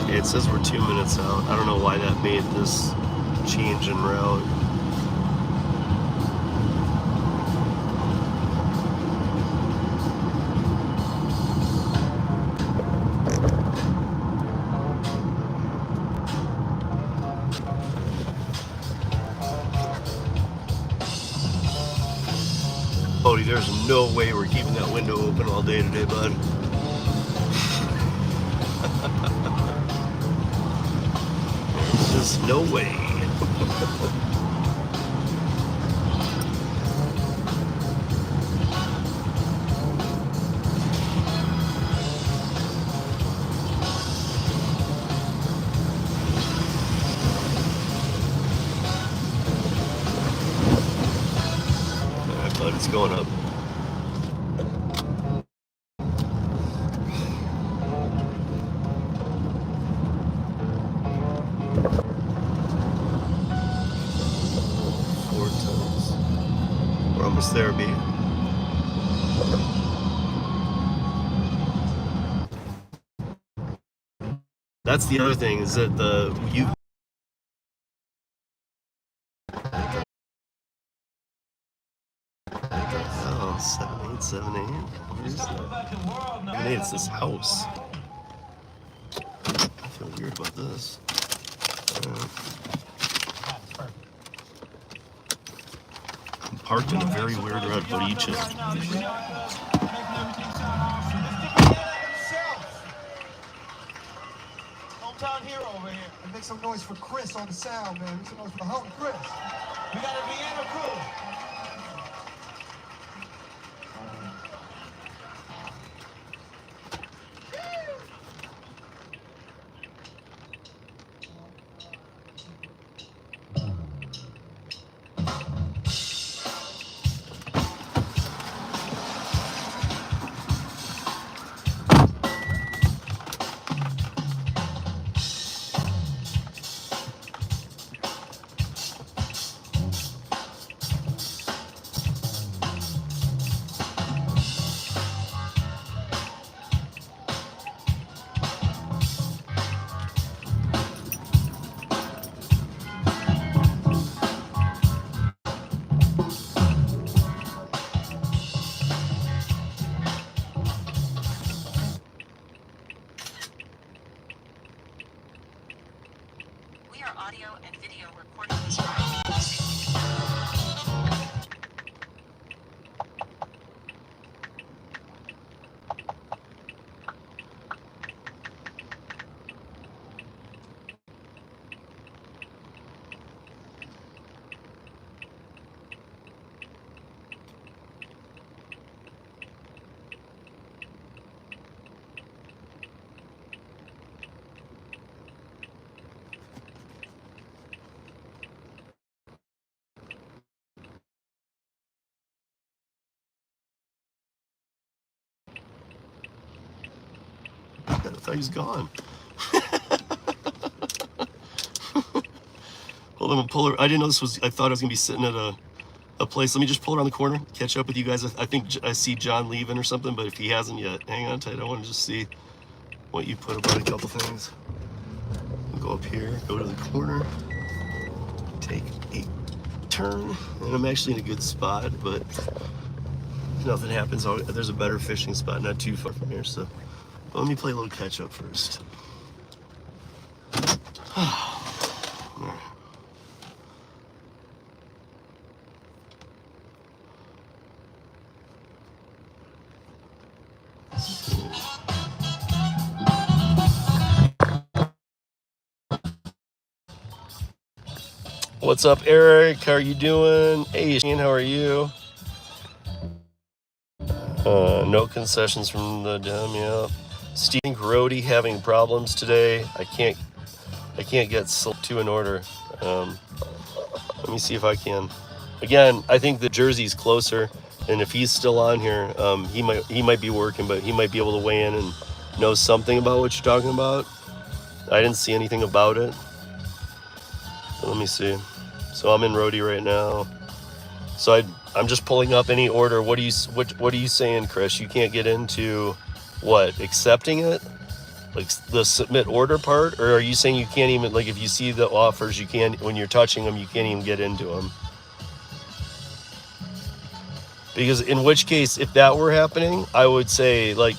It says we're 2 minutes out. I don't know why that made this change in route. Bodie, there's no way we're keeping that window open all day today, bud. There's no way. Alright, bud, it's going up. There, B. That's the other thing, is that oh, 7878. What is that? 78, it's this house. I feel weird about this. Parked in a very weird road. What do you choose? Hometown hero over here. And make some noise for Chris on the sound, man. Make some noise for the homie Chris. We got a Vienna crew. are audio and video recording this ride for your safety. I thought he was gone. Hold on, pull her. I didn't know this was. I thought I was gonna be sitting at a place. Let me just pull around the corner, catch up with you guys. I think I see John leaving or something, but if he hasn't yet, hang on tight. I want to just see what you put about a couple things. We'll go up here, go to the corner, take a turn, and I'm actually in a good spot, but if nothing happens, there's a better fishing spot not too far from here, so let me play a little catch up first. What's up, Eric? How are you doing? Hey, Shane, how are you? No concessions from the dam, yeah. Steve, Roadie having problems today. I can't get to an order. Let me see if I can. Again, I think the Jersey's closer, and if he's still on here, he might be working, but he might be able to weigh in and know something about what you're talking about. I didn't see anything about it. But let me see. So I'm in Rodeo right now. So I'm just pulling up any order. What are you saying, Chris? You can't get into what? Accepting it? Like the submit order part? Or are you saying you can't even, like if you see the offers, you can't, when you're touching them, you can't even get into them? Because in which case, if that were happening, I would say, like,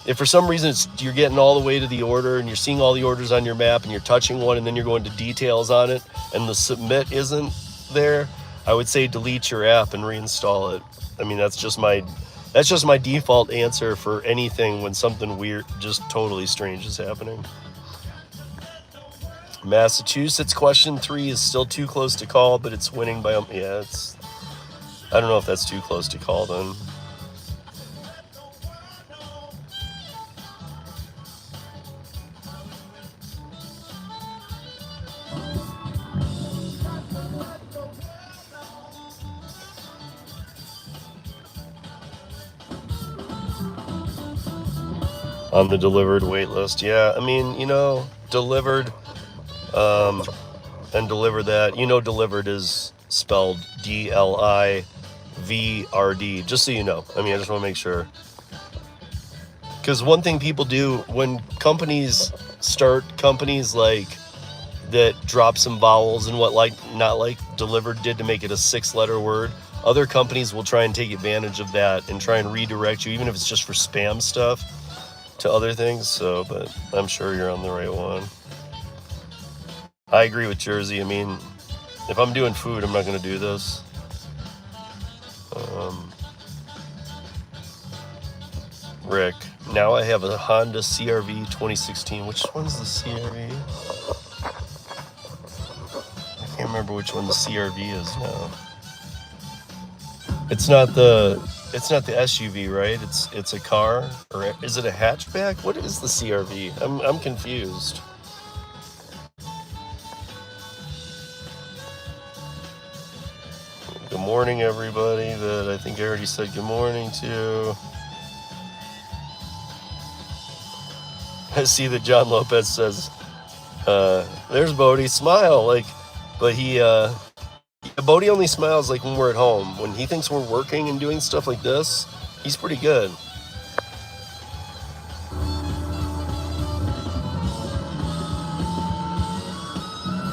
if for some reason you're getting all the way to the order and you're seeing all the orders on your map and you're touching one and then you're going to details on it and the submit isn't there, I would say delete your app and reinstall it. I mean, that's just my default answer for anything when something weird, just totally strange is happening. Massachusetts question 3 is still too close to call, but it's winning by, yeah, it's, I don't know if that's too close to call then. On the Dlivrd wait list. Yeah, I mean, you know, Dlivrd and Dlivrd that, you know, Dlivrd is spelled Dlivrd, just so you know. I mean, I just want to make sure. Because one thing people do when companies start companies like that drop some vowels and what, like, not like Dlivrd did to make it a 6-letter word, other companies will try and take advantage of that and try and redirect you, even if it's just for spam stuff, to other things. So, but I'm sure you're on the right one. I agree with Jersey. I mean, if I'm doing food, I'm not going to do this. Rick, now I have a Honda CRV 2016. Which one's the CRV? I can't remember which one the CRV is now. It's not the SUV, right? It's a car, or is it a hatchback? What is the CRV? I'm confused. Good morning, everybody. That I think I already said good morning to. I see that John Lopez says, "There's Bodie, smile." Like, but Bodie only smiles like when we're at home. When he thinks we're working and doing stuff like this, he's pretty good.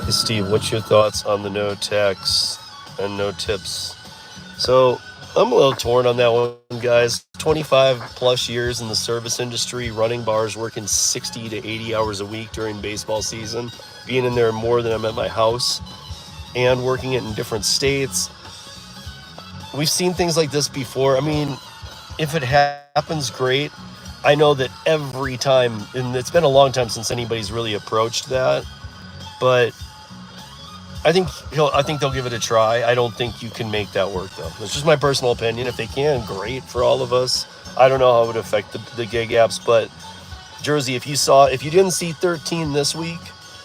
Hey Steve, what's your thoughts on the no tax and no tips? So, I'm a little torn on that one, guys. 25 plus years in the service industry, running bars, working 60 to 80 hours a week during baseball season, being in there more than I'm at my house, and working it in different states. We've seen things like this before. I mean, if it happens, great. I know that every time, and it's been a long time since anybody's really approached that, but I think they'll give it a try. I don't think you can make that work, though. It's just my personal opinion. If they can, great for all of us. I don't know how it would affect the gig apps, but Jersey, if you didn't see 13 this week,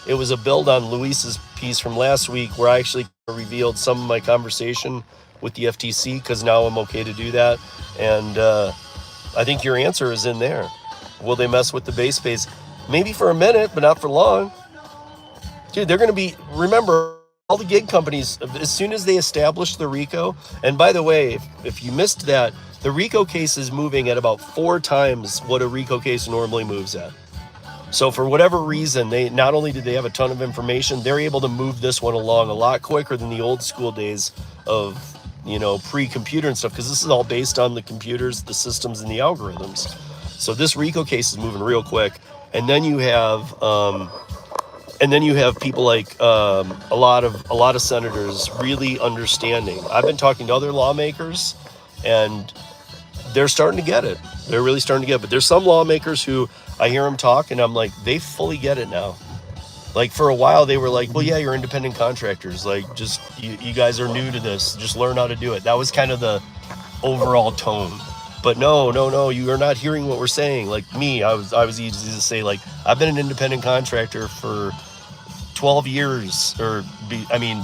it was a build on Luis's piece from last week where I actually revealed some of my conversation with the FTC, because now I'm okay to do that. And I think your answer is in there. Will they mess with the base space? Maybe for a minute, but not for long. Dude, they're going to be, remember, all the gig companies, as soon as they establish the RICO, and by the way, if you missed that, the RICO case is moving at about 4 times what a RICO case normally moves at. So for whatever reason, they not only did they have a ton of information, they're able to move this one along a lot quicker than the old school days of, pre-computer and stuff, because this is all based on the computers, the systems, and the algorithms. So this RICO case is moving real quick. And then you have people like a lot of senators really understanding. I've been talking to other lawmakers, and they're starting to get it. They're really starting to get it. But there's some lawmakers who I hear them talk, and I'm like, they fully get it now. Like, for a while, they were like, well, yeah, you're independent contractors. Like, just, you guys are new to this. Just learn how to do it. That was kind of the overall tone. But no, you are not hearing what we're saying. Like me, I was easy to say, like, I've been an independent contractor for 12 years,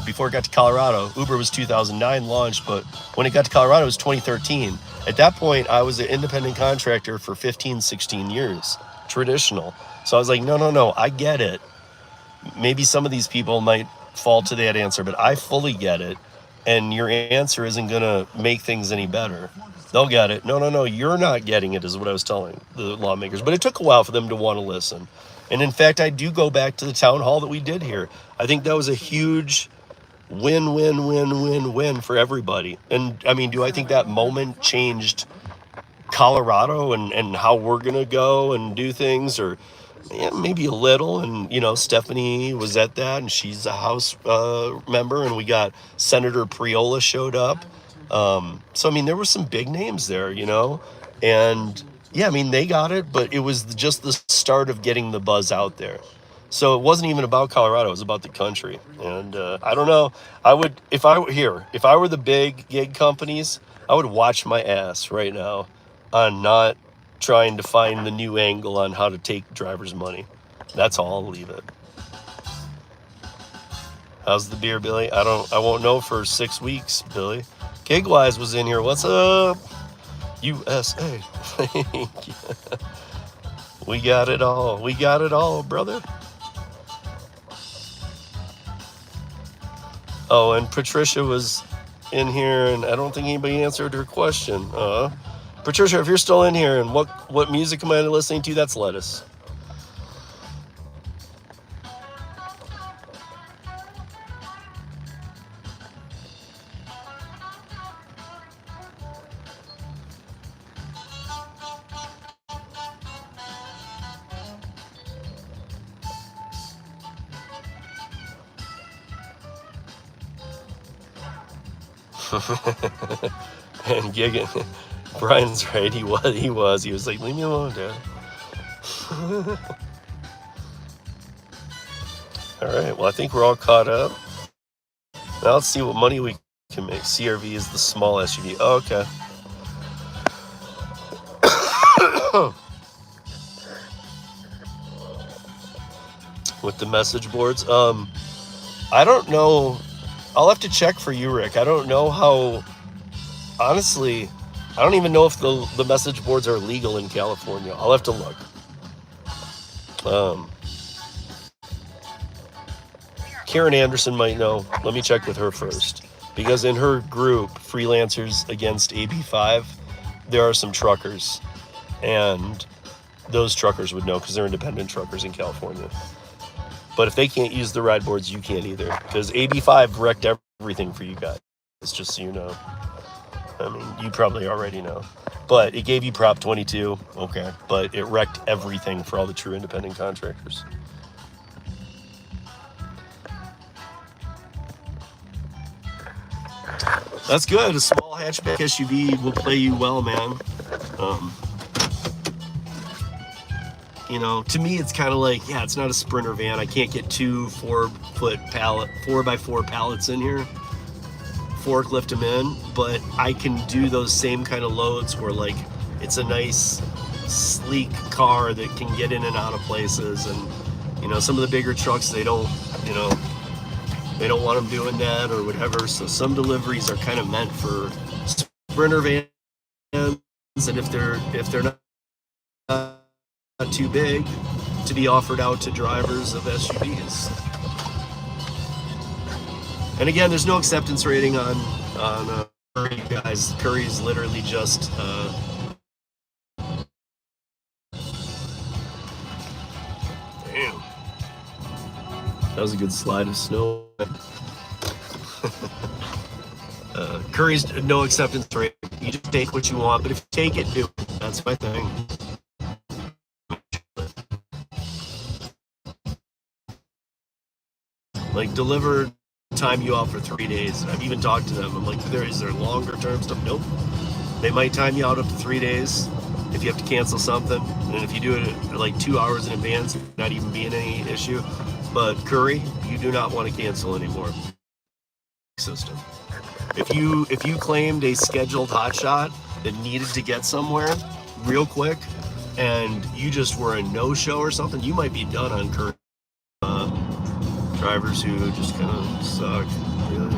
before it got to Colorado. Uber was 2009 launched, but when it got to Colorado, it was 2013. At that point, I was an independent contractor for 15, 16 years, traditional. So I was like, no, I get it. Maybe some of these people might fall to that answer, but I fully get it. And your answer isn't going to make things any better. They'll get it. No, you're not getting it, is what I was telling the lawmakers. But it took a while for them to want to listen. And in fact, I do go back to the town hall that we did here. I think that was a huge win for everybody. And I mean, do I think that moment changed Colorado and how we're going to go and do things? Or yeah, maybe a little. And, Stephanie was at that, and she's a House member, and we got Senator Priola showed up. So, I mean, there were some big names there, and yeah, I mean, they got it, but it was just the start of getting the buzz out there. So it wasn't even about Colorado, it was about the country. And I don't know, if I were the big gig companies, I would watch my ass right now on not trying to find the new angle on how to take drivers' money. That's all, I'll leave it. How's the beer, Billy? I won't know for 6 weeks, Billy. Gigwise was in here. What's up? USA. We got it all. We got it all, brother. Oh, and Patricia was in here, and I don't think anybody answered her question. Patricia, if you're still in here, and what music am I listening to? That's Lettuce. And gigging. Brian's right. He was. He was like, leave me alone, Dad. All right. Well, I think we're all caught up. Now let's see what money we can make. CRV is the small SUV. Oh, okay. With the message boards. I don't know. I'll have to check for you, Rick. I don't know how. Honestly, I don't even know if the message boards are legal in California. I'll have to look. Karen Anderson might know. Let me check with her first. Because in her group, Freelancers Against AB5, there are some truckers. And those truckers would know because they're independent truckers in California. But if they can't use the ride boards, you can't either. Because AB5 wrecked everything for you guys. It's just so you know. I mean, you probably already know. But it gave you Prop 22, okay. But it wrecked everything for all the true independent contractors. That's good. A small hatchback SUV will play you well, man. You know, to me, it's kind of like, yeah, it's not a Sprinter van. I can't get 2 4x4 pallets in here, forklift them in, but I can do those same kind of loads where, like, it's a nice, sleek car that can get in and out of places. And, you know, some of the bigger trucks, they don't, you know, they don't want them doing that or whatever. So some deliveries are kind of meant for Sprinter vans, and if they're not too big, to be offered out to drivers of SUVs. And again, there's no acceptance rating on Curri, guys. Curri's literally just damn. That was a good slide of snow. Curri's no acceptance rate. You just take what you want, but if you take it, do it. That's my thing. Like, Dlivrd time you out for 3 days. I've even talked to them. I'm like, is there longer term stuff? Nope. They might time you out up to 3 days if you have to cancel something. And if you do it like 2 hours in advance, not even being any issue. But Curri, you do not want to cancel anymore. System. If you claimed a scheduled hotshot that needed to get somewhere real quick and you just were a no-show or something, you might be done on Curri. Drivers who just kind of suck, really.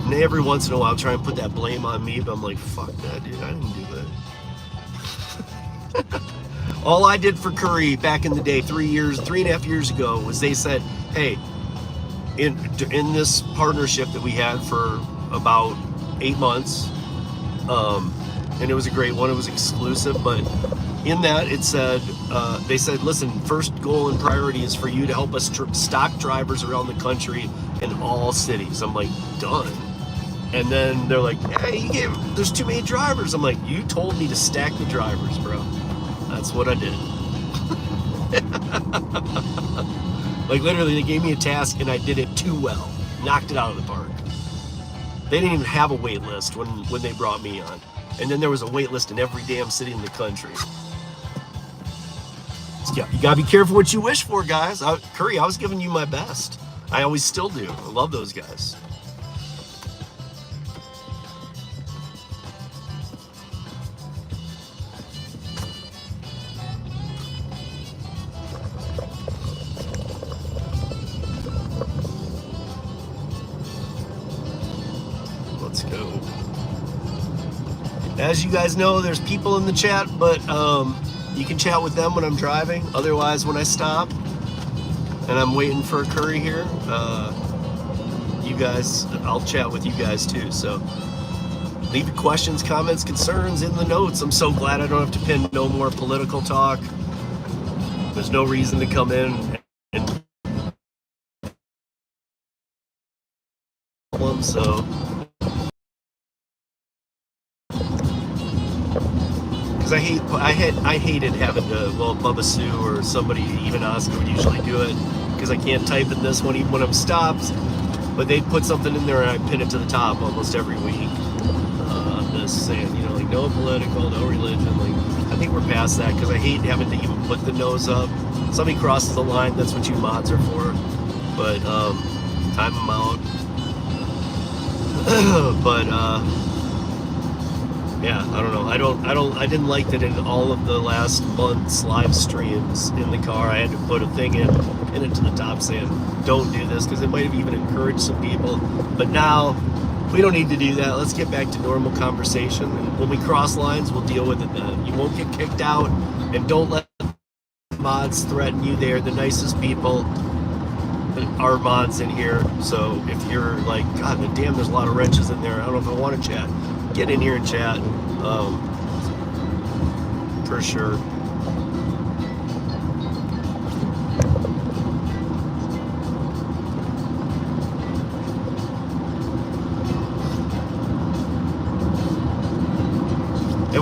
And every once in a while, try and put that blame on me, but I'm like, fuck that, dude. I didn't do that. All I did for Curri back in the day, 3.5 years ago, was they said, hey, in this partnership that we had for about 8 months, and it was a great one. It was exclusive, but in that it said, they said, listen, first goal and priority is for you to help us stock drivers around the country in all cities. I'm like, done. And then they're like, hey, there's too many drivers. I'm like, you told me to stack the drivers, bro. That's what I did. Like, literally, they gave me a task and I did it too well. Knocked it out of the park. They didn't even have a wait list when they brought me on. And then there was a wait list in every damn city in the country. Yeah, you gotta be careful what you wish for, guys. Curri, I was giving you my best. I always still do. I love those guys. Let's go. As you guys know, there's people in the chat, but you can chat with them when I'm driving. Otherwise, when I stop and I'm waiting for a Curri here, you guys, I'll chat with you guys too. So leave your questions, comments, concerns in the notes. I'm so glad I don't have to pin no more political talk. There's no reason to come in and so. I hated having to, well, Bubba Sue or somebody, even Oscar would usually do it, because I can't type in this one even when I'm stopped, but they'd put something in there and I'd pin it to the top almost every week. This saying, you know, like, no political, no religion. Like, I think we're past that, because I hate having to even put the nose up. Somebody crosses the line, that's what you mods are for. But time them out. But yeah, I don't know. I didn't like that in all of the last month's live streams in the car, I had to put a thing in it to the top saying, don't do this, because it might have even encouraged some people. But now, we don't need to do that. Let's get back to normal conversation. And when we cross lines, we'll deal with it then. You won't get kicked out, and don't let mods threaten you. They're the nicest people. Our mods in here. So if you're like, God damn, there's a lot of wrenches in there, I don't know if I want to chat. Get in here and chat, for sure.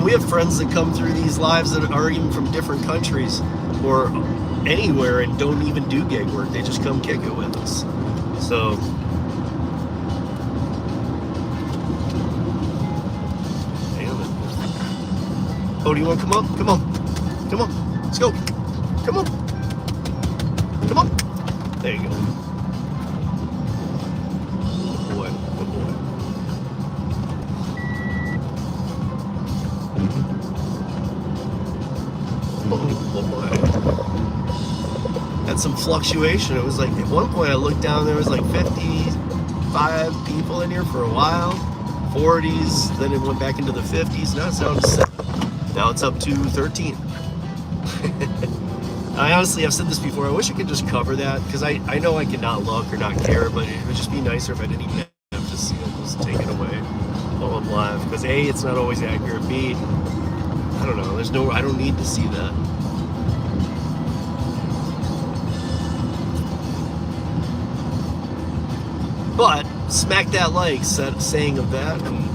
we have friends that come through these lives that are even from different countries or anywhere and don't even do gig work. They just come kick it with us. So damn it. Oh, do you want to come up? Come on. Come on. Let's go. Come on. Come on. There you go. Good boy. Good boy. Oh boy. Had some fluctuation. It was like, at one point I looked down, there was like 55 people in here for a while. 40s, then it went back into the 50s. Now it's down to 7. Now it's up to 13. I honestly, I've said this before, I wish I could just cover that, because I know I could not look or not care, but it would just be nicer if I didn't even have to see it just taken away while I'm live. Because A, it's not always accurate. B, I don't know, I don't need to see that. But smack that like saying of that, and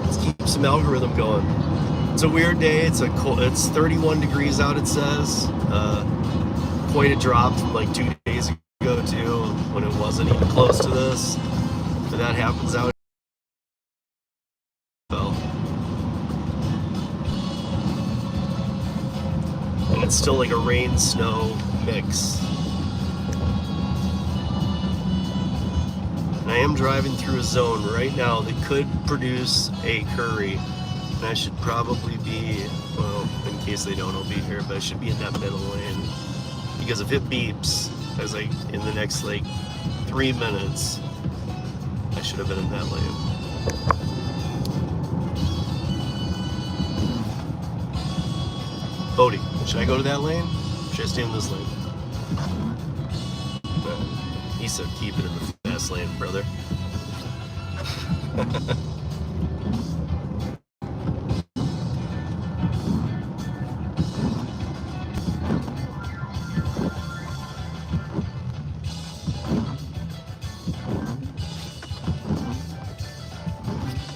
let's keep some algorithm going. It's a weird day. It's 31 degrees out. It says quite a drop from like 2 days ago too, when it wasn't even close to this. But that happens out. Well, and it's still like a rain-snow mix. I am driving through a zone right now that could produce a Curri, and I should probably be, well, in case they don't, I'll be here, but I should be in that middle lane, because if it beeps, as like in the next like 3 minutes, I should have been in that lane. Bodie, should I go to that lane? Or should I stay in this lane? He said keep it in the fast lane, brother.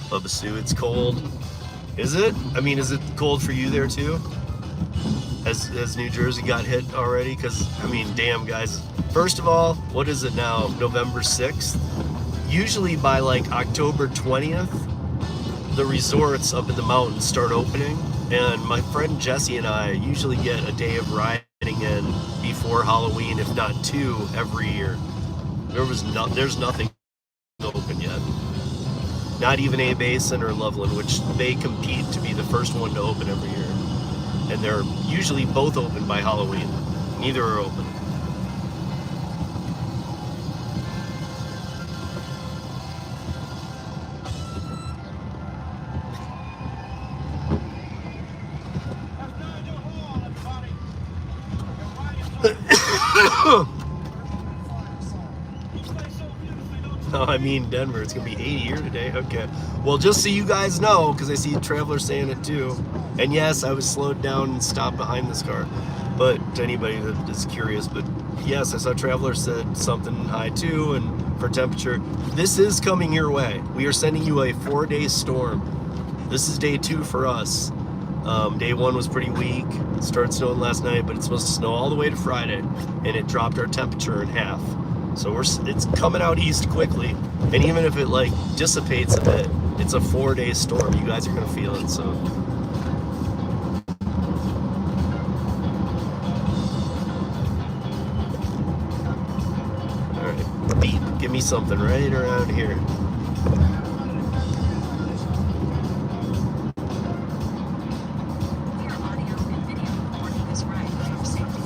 Bubba Sue, it's cold. Is it? I mean, is it cold for you there too? Has New Jersey got hit already? Because, I mean, damn, guys. First of all, what is it now? November 6th? Usually by like October 20th, the resorts up in the mountains start opening. And my friend Jesse and I usually get a day of riding in before Halloween, if not 2, every year. There's nothing open yet. Not even A Basin or Loveland, which they compete to be the first one to open every year. And they're usually both open by Halloween. Neither are open. Oh, I mean Denver. It's gonna be 80 here today. Okay. Well, just so you guys know, because I see travelers saying it too. And yes, I was slowed down and stopped behind this car. But to anybody that is curious, but yes, I saw travelers said something high too, and for temperature. This is coming your way. We are sending you a 4-day storm. This is day 2 for us. Day 1 was pretty weak. It started snowing last night, but it's supposed to snow all the way to Friday, and it dropped our temperature in half. So it's coming out east quickly, and even if it like dissipates a bit, it's a 4-day storm. You guys are gonna feel it. So. All right, beep. Give me something right around here. We are audio and video recording this ride for your safety.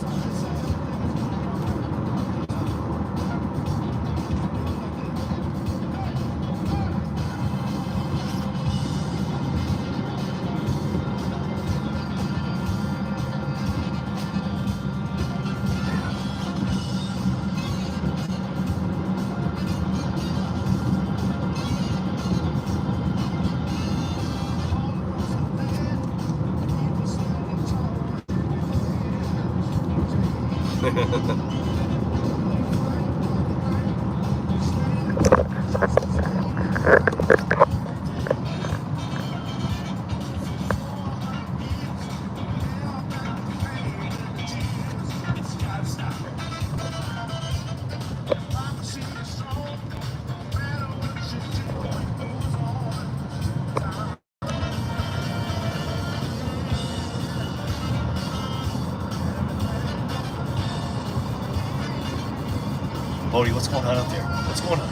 Bodie, what's going on out there? What's going on?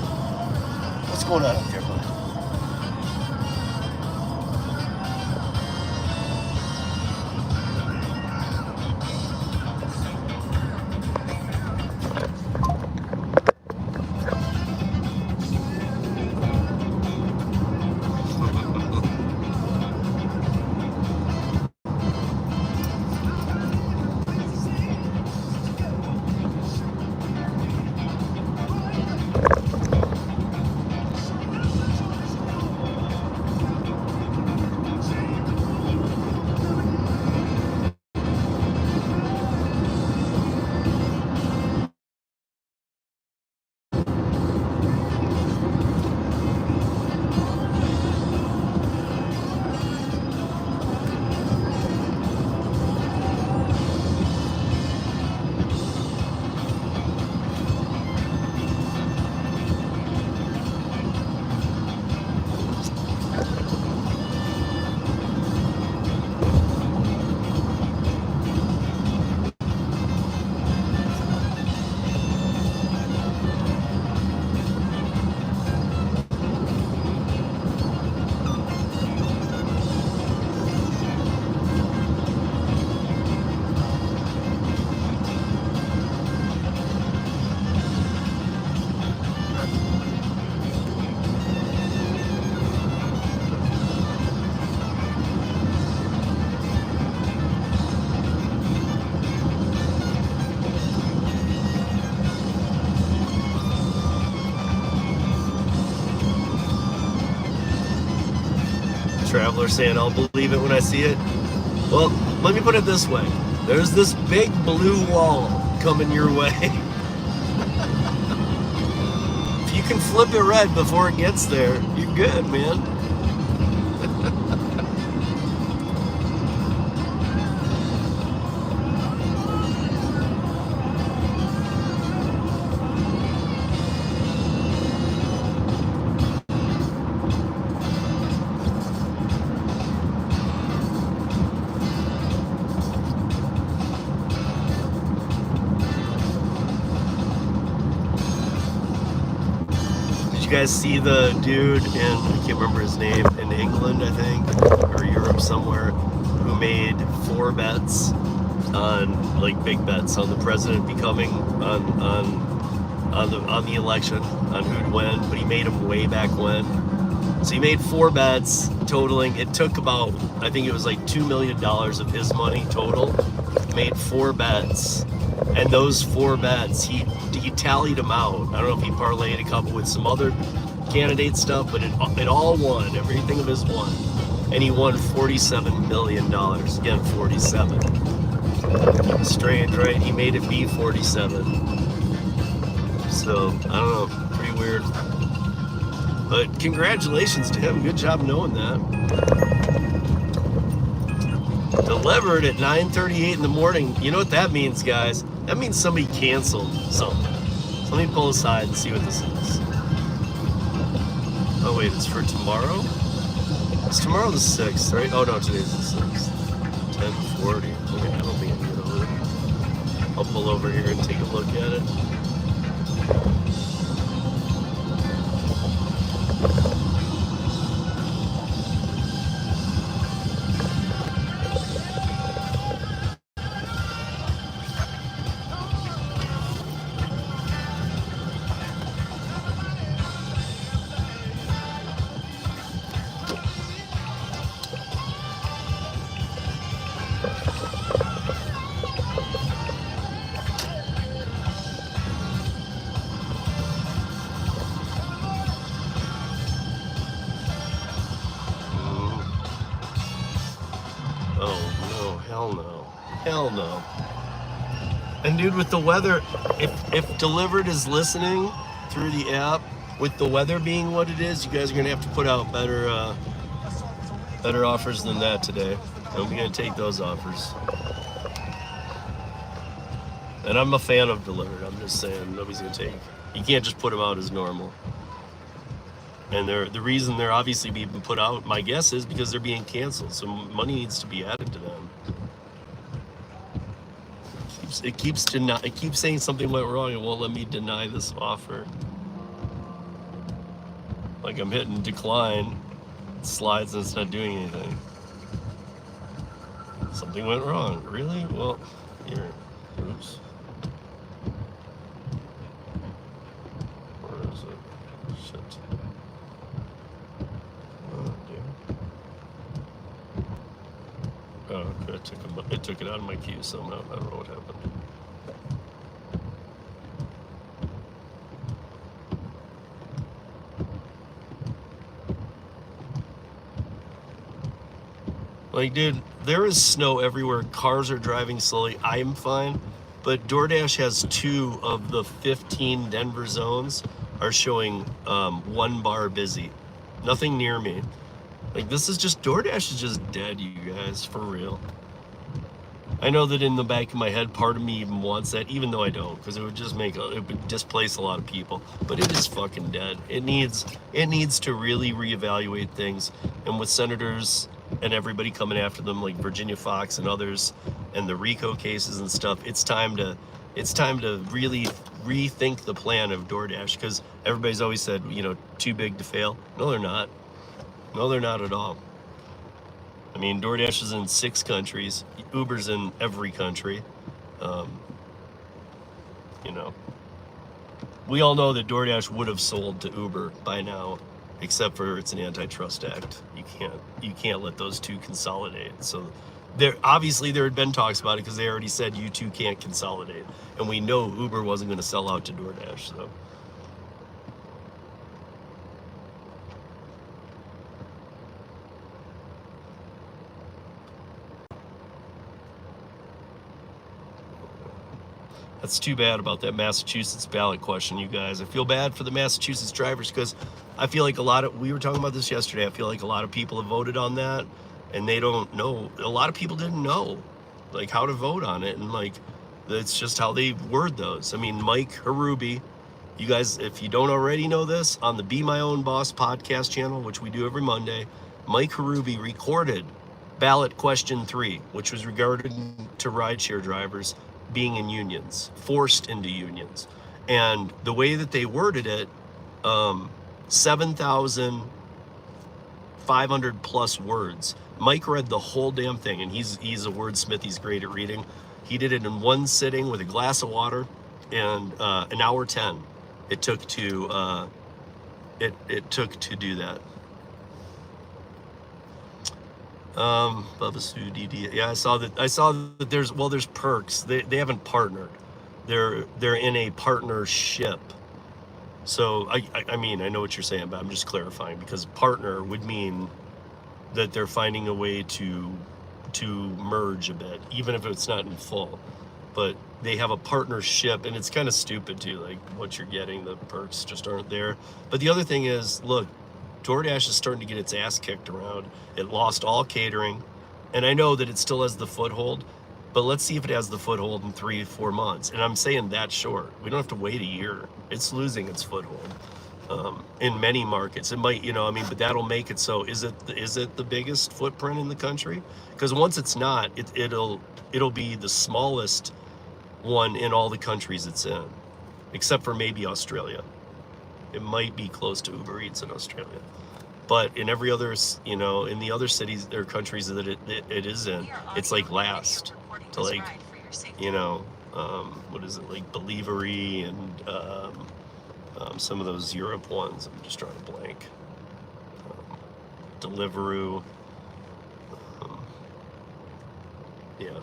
What's going on out there, bud? Traveler saying, I'll believe it when I see it. Well, let me put it this way. There's this big blue wall coming your way. If you can flip it red before it gets there, you're good, man. You guys see the dude in, I can't remember his name, in England, I think, or Europe somewhere, who made 4 bets on, like, big bets on the president becoming on the election, on who'd win, but he made them way back when. So he made 4 bets totaling, it took about, I think it was like $2 million of his money total, made 4 bets. And those 4 bets, he tallied them out. I don't know if he parlayed a couple with some other candidate stuff, but it all won. Everything of his won. And he won $47 million. Again, 47. Strange, right? He made it be 47. So, I don't know. Pretty weird. But congratulations to him. Good job knowing that. Delivered at 9:38 in the morning. You know what that means, guys? That means somebody canceled something. So let me pull aside and see what this is. Oh wait, it's for tomorrow? It's tomorrow the 6th, right? Oh no, today's the 6th. 10:40. Okay, I don't think I can get over it. I'll pull over here and take a look at it. Hell no. And dude, with the weather, if Dlivrd is listening through the app, with the weather being what it is, you guys are gonna have to put out better offers than that today. I'm gonna take those offers. And I'm a fan of Dlivrd. I'm just saying, nobody's gonna take. You can't just put them out as normal. And the reason they're obviously being put out, my guess is because they're being canceled. So money needs to be added to them. It keeps saying something went wrong. It won't let me deny this offer. Like I'm hitting decline, it slides and it's not doing anything. Something went wrong. Really? Well, here. Oops. Where is it? Shit. Oh dear. Oh, okay. It took it out of my queue somehow. I don't know what happened. Like, dude, there is snow everywhere. Cars are driving slowly. I'm fine. But DoorDash has 2 of the 15 Denver zones are showing 1 bar busy. Nothing near me. Like, this is just, DoorDash is just dead, you guys, for real. I know that in the back of my head, part of me even wants that, even though I don't, because it would just it would displace a lot of people. But it is fucking dead. It needs to really reevaluate things. And with senators and everybody coming after them, like Virginia Fox and others, and the RICO cases and stuff, it's time to really rethink the plan of DoorDash, because everybody's always said, you know, too big to fail. No, they're not. No, they're not at all. I mean, DoorDash is in 6 countries. Uber's in every country. You know, we all know that DoorDash would have sold to Uber by now, except for it's an antitrust act. You can't let those 2 consolidate. So there had been talks about it, because they already said you 2 can't consolidate, and we know Uber wasn't going to sell out to DoorDash. So. That's too bad about that Massachusetts ballot question, you guys. I feel bad for the Massachusetts drivers, because I feel like we were talking about this yesterday, I feel like a lot of people have voted on that, and they don't know. A lot of people didn't know, like, how to vote on it, and, like, that's just how they word those. I mean, Mike Harubi, you guys, if you don't already know this, on the Be My Own Boss podcast channel, which we do every Monday, Mike Harubi recorded ballot question 3, which was regarding to rideshare drivers being in unions, forced into unions. And the way that they worded it, 7,500 plus words. Mike read the whole damn thing, and he's a wordsmith. He's great at reading. He did it in 1 sitting with a glass of water, and an hour 10 it took to do that. Bubba Sue DD. Yeah, I saw that there's perks. They haven't partnered. They're in a partnership. So I mean, I know what you're saying, but I'm just clarifying, because partner would mean that they're finding a way to merge a bit, even if it's not in full. But they have a partnership, and it's kind of stupid too, like what you're getting, the perks just aren't there. But the other thing is, look, DoorDash is starting to get its ass kicked around. It lost all catering, and I know that it still has the foothold, but let's see if it has the foothold in 3-4 months. And I'm saying that short. We don't have to wait a year. It's losing its foothold in many markets. It might, but that'll make it so. Is it the biggest footprint in the country? Because once it's not, it'll be the smallest one in all the countries it's in, except for maybe Australia. It might be close to UberEats in Australia, but in every other, in the other cities or countries that it is in, it's like last to, like, what is it, like Dlivrd and some of those Europe ones. I'm just drawing a blank. Deliveroo. Yeah.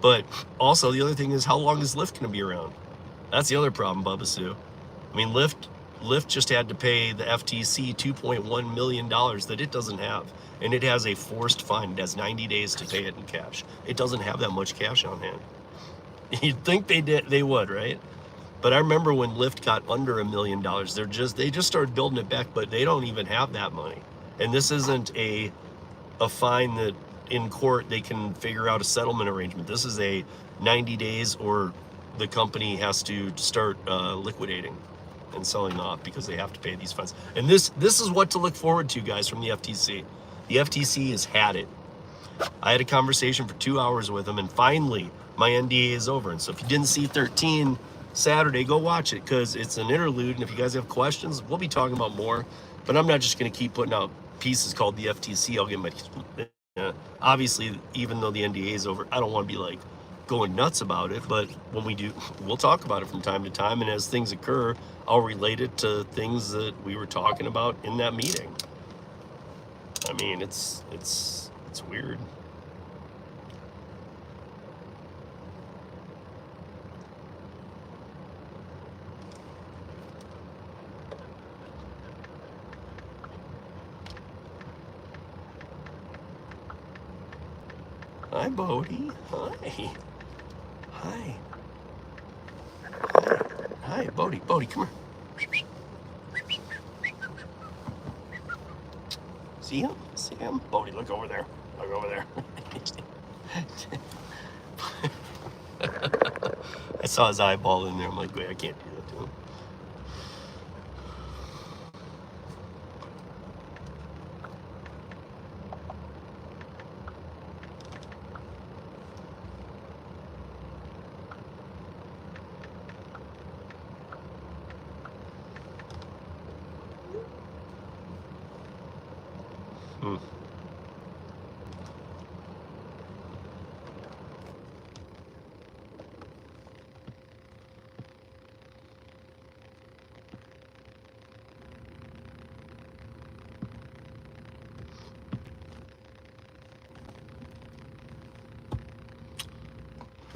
But also the other thing is, how long is Lyft going to be around? That's the other problem, Bubba Sue. I mean, Lyft just had to pay the FTC $2.1 million that it doesn't have. And it has a forced fine. It has 90 days to pay it in cash. It doesn't have that much cash on hand. You'd think they would, right? But I remember when Lyft got under $1 million, they just started building it back, but they don't even have that money. And this isn't a fine that in court they can figure out a settlement arrangement. This is a 90 days or the company has to start liquidating and selling off, because they have to pay these fines. And this is what to look forward to, guys, from the FTC. The FTC has had it. I had a conversation for 2 hours with them, and finally my NDA is over. And so if you didn't see 13 Saturday, go watch it, because it's an interlude. And if you guys have questions, we'll be talking about more. But I'm not just going to keep putting out pieces called the FTC. I'll get my obviously, even though the NDA is over, I don't want to be like going nuts about it, but when we do, we'll talk about it from time to time, and as things occur, I'll relate it to things that we were talking about in that meeting. I mean, it's weird. Hi, Bodie. Hi. Hi. Hi, Bodie. Bodie, come here. See him? See him? Bodie, look over there. Look over there. I saw his eyeball in there. I'm like, wait, I can't do that to him.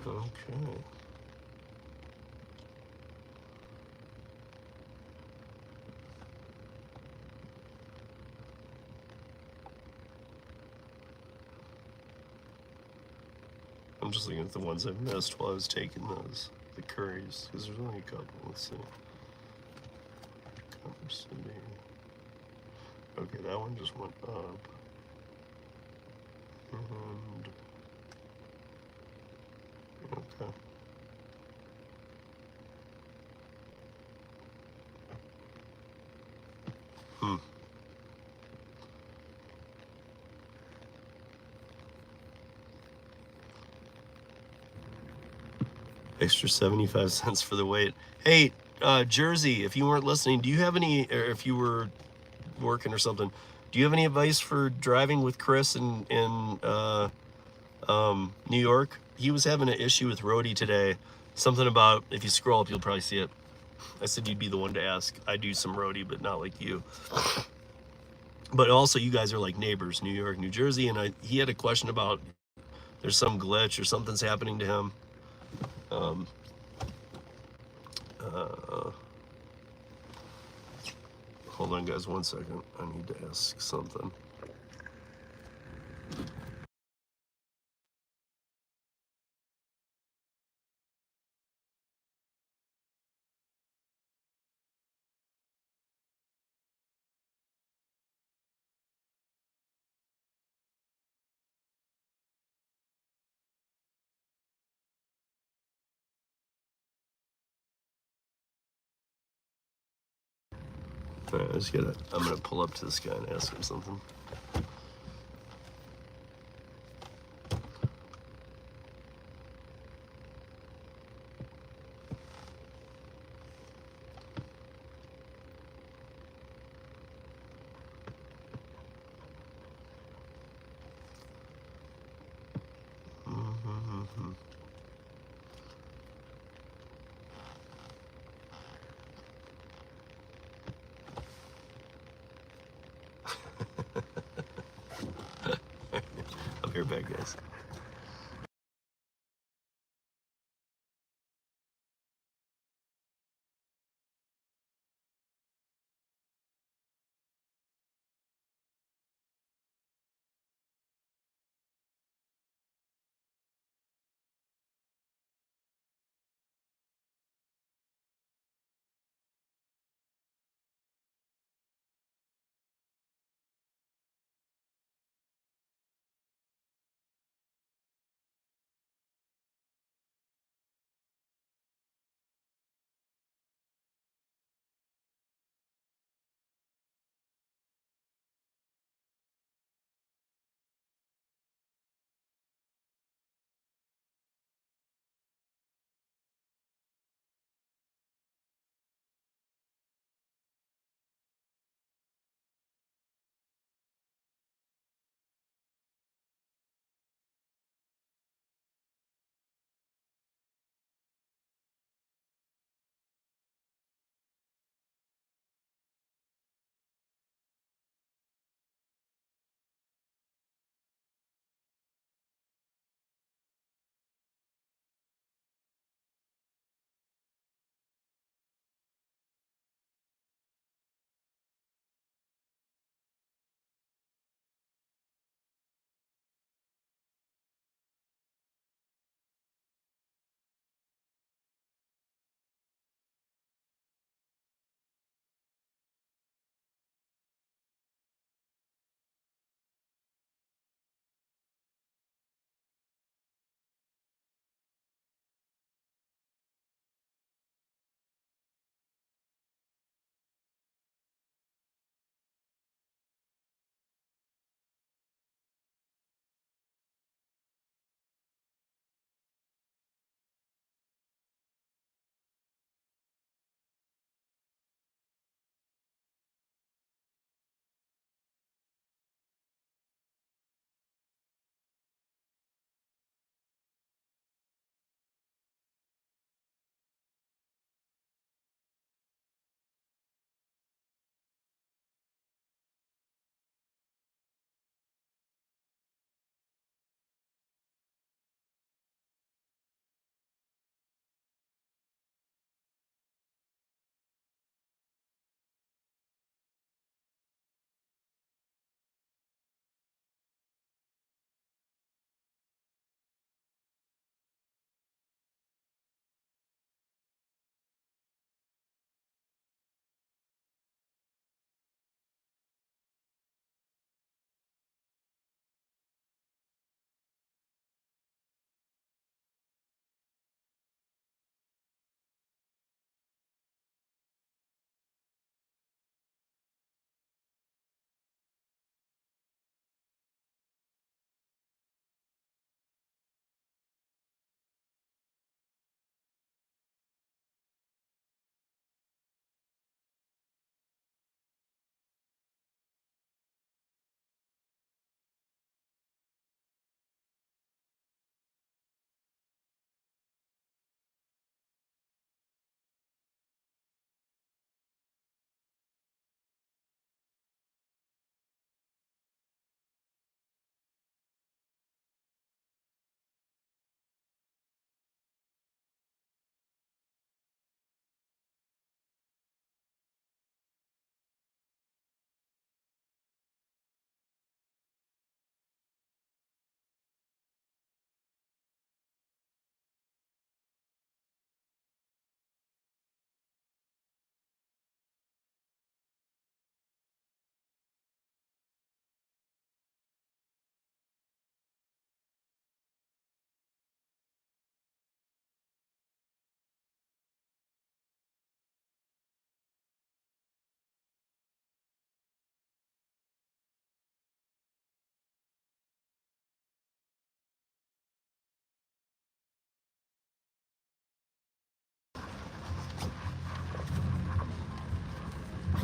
Okay. I'm just looking at the ones I've missed while I was taking those, the Curries, because there's only a couple. Let's see. City. Okay, that one just went up. And okay. Extra 75 cents for the wait. Hey, Jersey, if you weren't listening, do you have any, or if you were working or something, do you have any advice for driving with Chris in New York? He was having an issue with Rodeo today. Something about, if you scroll up, you'll probably see it. I said you'd be the one to ask. I do some Rodeo, but not like you. But also, you guys are like neighbors, New York, New Jersey, and he had a question about there's some glitch or something's happening to him. Hold on, guys, 1 second. I need to ask something. All right, I'm gonna pull up to this guy and ask him something. I'll be right back, guys.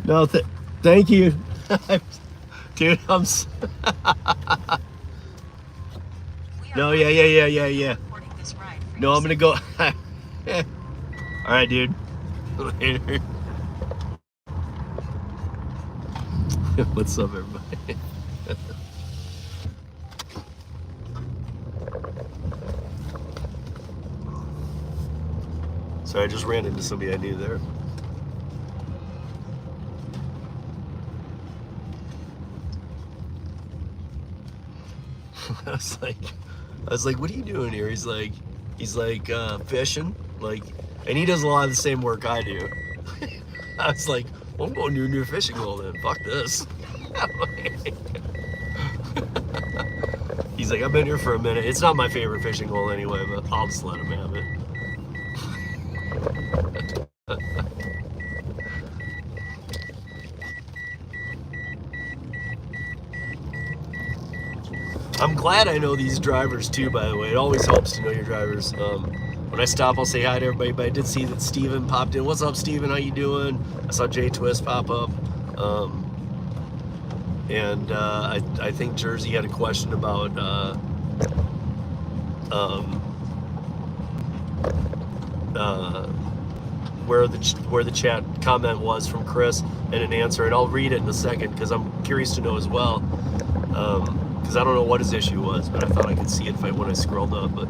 No, thank you. Dude, no, yeah. No, I'm gonna go. All right, dude. Later. What's up, everybody? So I just ran into somebody I knew there. I was like, what are you doing here? He's like, fishing, like, and he does a lot of the same work I do. I was like, well, I'm going to a new fishing hole then. Fuck this. He's like, I've been here for a minute. It's not my favorite fishing hole anyway, but I'll just let him have it. I'm glad I know these drivers too, by the way. It always helps to know your drivers. When I stop, I'll say hi to everybody, but I did see that Steven popped in. What's up, Steven? How you doing? I saw Jay Twist pop up. I think Jersey had a question about where the chat comment was from Chris and an answer, and I'll read it in a second because I'm curious to know as well. Because I don't know what his issue was, but I thought I could see it when I scrolled up. But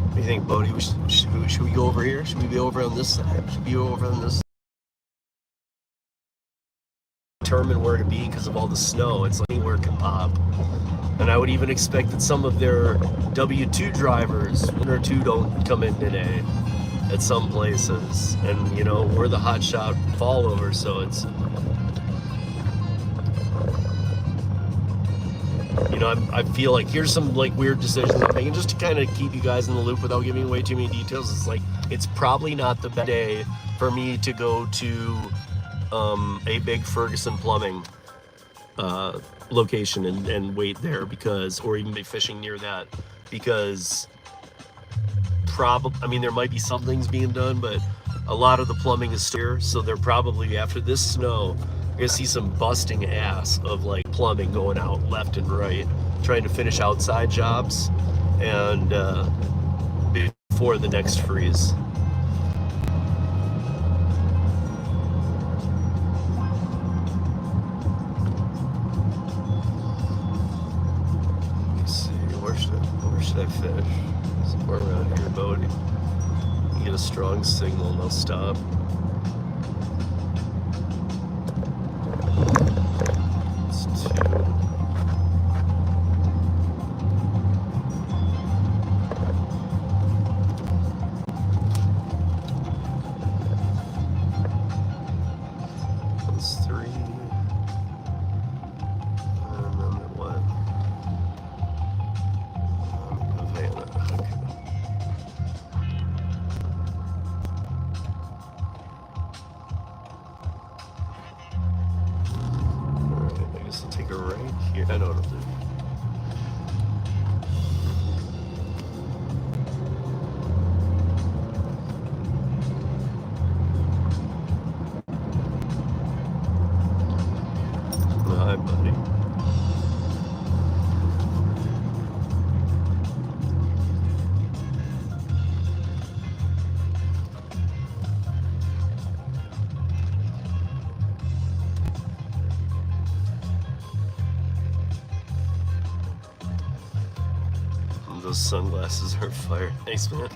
what do you think, Bodie? Should we go over here? Should we be over on this side? Should we be over on this? Determine where to be because of all the snow. It's like anywhere can pop. And I would even expect that some of their W-2 drivers, one or two, don't come in today at some places. And, you know, we're the hotshot fall over, so it's, you know, I feel like here's some, like, weird decisions I'm making just to kind of keep you guys in the loop without giving away too many details. It's like, it's probably not the best day for me to go to a big Ferguson Plumbing location and wait there because, or even be fishing near that because I mean, there might be some things being done, but a lot of the plumbing is here, so they're probably, after this snow, you're gonna see some busting ass of like plumbing going out left and right, trying to finish outside jobs and before the next freeze. Should I fish? Somewhere around here, Bodie. You get a strong signal and they'll stop. It's 2. That's 3. And then what? Take a right here. I know what I'll do. Hi, buddy. Those sunglasses are fire. Thanks, man.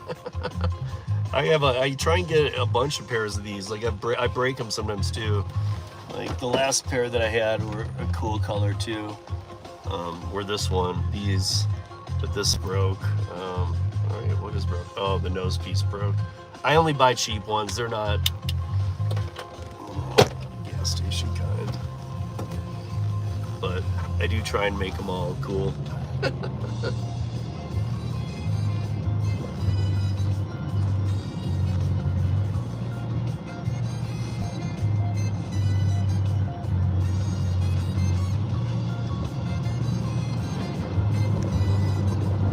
I try and get a bunch of pairs of these. Like I break them sometimes too. Like the last pair that I had were a cool color too. Were this one, these, but this broke. All right, what is broke? Oh, the nose piece broke. I only buy cheap ones. They're not gas station kind, but I do try and make them all cool.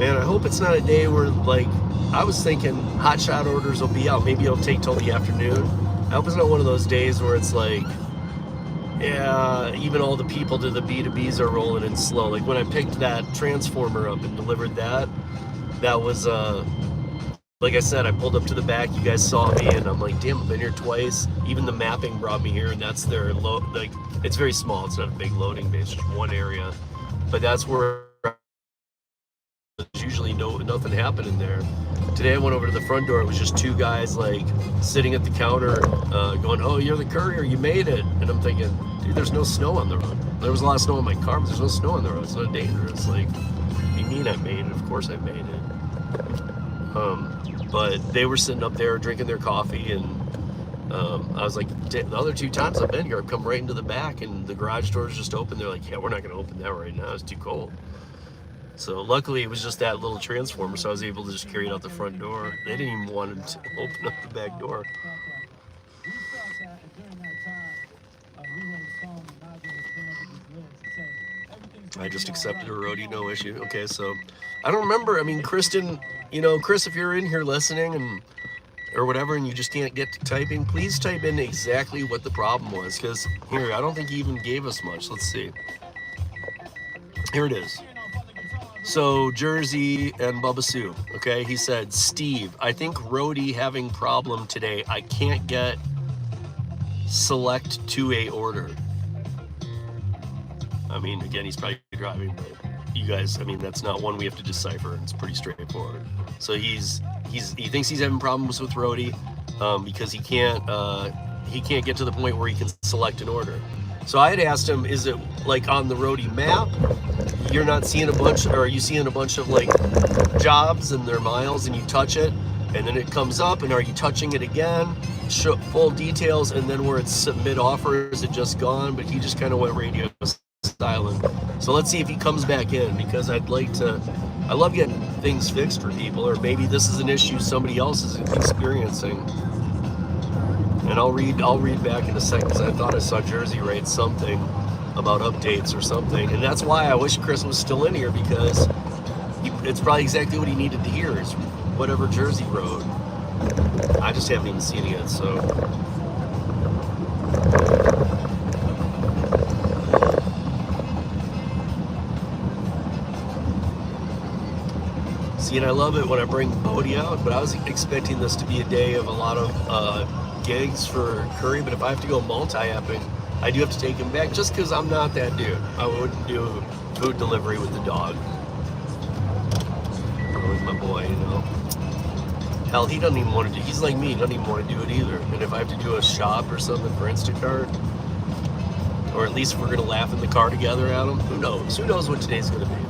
Man, I hope it's not a day where, like, I was thinking hotshot orders will be out. Maybe it'll take till the afternoon. I hope it's not one of those days where it's like, yeah, even all the people to the B2Bs are rolling in slow. Like when I picked that transformer up and delivered that, that was, like I said, I pulled up to the back. You guys saw me, and I'm like, damn, I've been here twice. Even the mapping brought me here, and that's their load. Like, it's very small. It's not a big loading bay. It's just one area, but that's where there's usually nothing happening there. Today I went over to the front door. It was just two guys like sitting at the counter, going, "Oh, you're the courier. You made it." And I'm thinking, dude, there's no snow on the road. There was a lot of snow in my car, but there's no snow on the road. It's not dangerous. Like, what do you mean I made it? Of course I made it. But they were sitting up there drinking their coffee, and I was like, the other two times I've been here, I've come right into the back, and the garage door is just open. They're like, yeah, we're not going to open that right now. It's too cold. So luckily it was just that little transformer, so I was able to just carry it out the front door. They didn't even want to open up the back door. I just accepted a Roadie, no issue. Okay, so I don't remember. I mean, Kristen, you know, Chris, if you're in here listening and or whatever, and you just can't get to typing, please type in exactly what the problem was. Because here, I don't think he even gave us much. Let's see. Here it is. So Jersey and Bubba Sue, okay, he said, Steve, I think Roadie having problem today. I can't get select 2A order. I mean, again, he's probably driving, but you guys, I mean, that's not one we have to decipher. It's pretty straightforward. So he thinks he's having problems with Roadie because he can't get to the point where he can select an order. So I had asked him, is it like on the Roadie map? You're not seeing a bunch, or are you seeing a bunch of like jobs and their miles, and you touch it and then it comes up, and are you touching it again? Show full details, and then where it's submit offer, is it just gone? But he just kind of went radio silent. So let's see if he comes back in, because I love getting things fixed for people, or maybe this is an issue somebody else is experiencing. And I'll read back in a second, because I thought I saw Jersey write something about updates or something, and that's why I wish Chris was still in here, because it's probably exactly what he needed to hear, is whatever Jersey wrote. I just haven't even seen it yet, so. See, and I love it when I bring Bodie out, but I was expecting this to be a day of a lot of gigs for Curri, but if I have to go multi-apping, I do have to take him back, just because I'm not that dude. I wouldn't do food delivery with the dog. Or with my boy, you know. Hell, he doesn't even want to do, he's like me, he doesn't even want to do it either. And if I have to do a shop or something for Instacart, or at least if we're going to laugh in the car together at him, who knows? Who knows what today's going to be?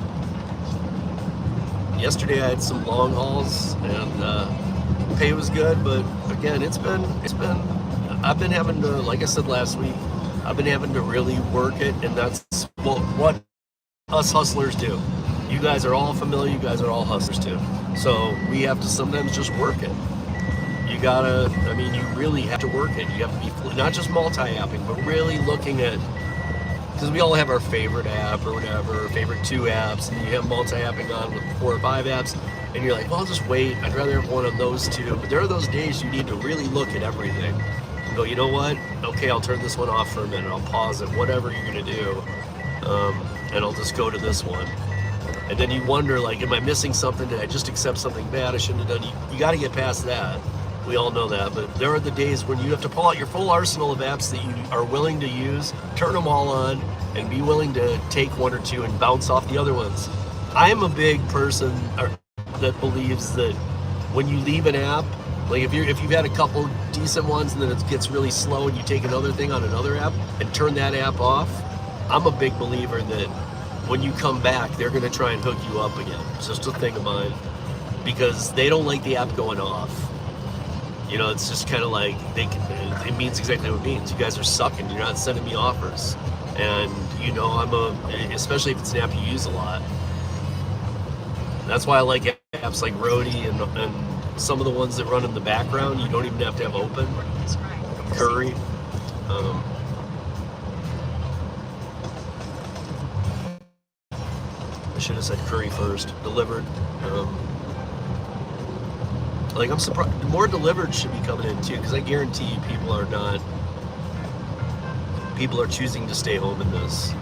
Yesterday I had some long hauls, and pay was good, but again, I've been having to, like I said last week, I've been having to really work it, and that's what us hustlers do. You guys are all familiar, you guys are all hustlers too. So we have to sometimes just work it. You gotta, I mean, you really have to work it. You have to be not just multi-apping, but really looking at, because we all have our favorite app or whatever, favorite 2 apps, and you have multi-apping on with 4 or 5 apps, and you're like, well, I'll just wait. I'd rather have one on those 2. But there are those days you need to really look at everything. Go, you know what? Okay, I'll turn this one off for a minute. I'll pause it, whatever you're gonna do, and I'll just go to this one. And then you wonder, like, am I missing something? Did I just accept something bad I shouldn't have done? You got to get past that. We all know that. But there are the days when you have to pull out your full arsenal of apps that you are willing to use, turn them all on, and be willing to take 1 or 2 and bounce off the other ones. I am a big person that believes that when you leave an app, like if you've had a couple decent ones and then it gets really slow and you take another thing on another app and turn that app off, I'm a big believer that when you come back, they're going to try and hook you up again. It's just a thing of mine, because they don't like the app going off. You know, it's just kind of like, it means exactly what it means. You guys are sucking. You're not sending me offers. And, you know, especially if it's an app you use a lot. That's why I like apps like Roadie and some of the ones that run in the background. You don't even have to have open. Curri. should have said Curri first. Dlivrd. Like, I'm surprised more Dlivrd should be coming in too, because I guarantee you people are choosing to stay home in this.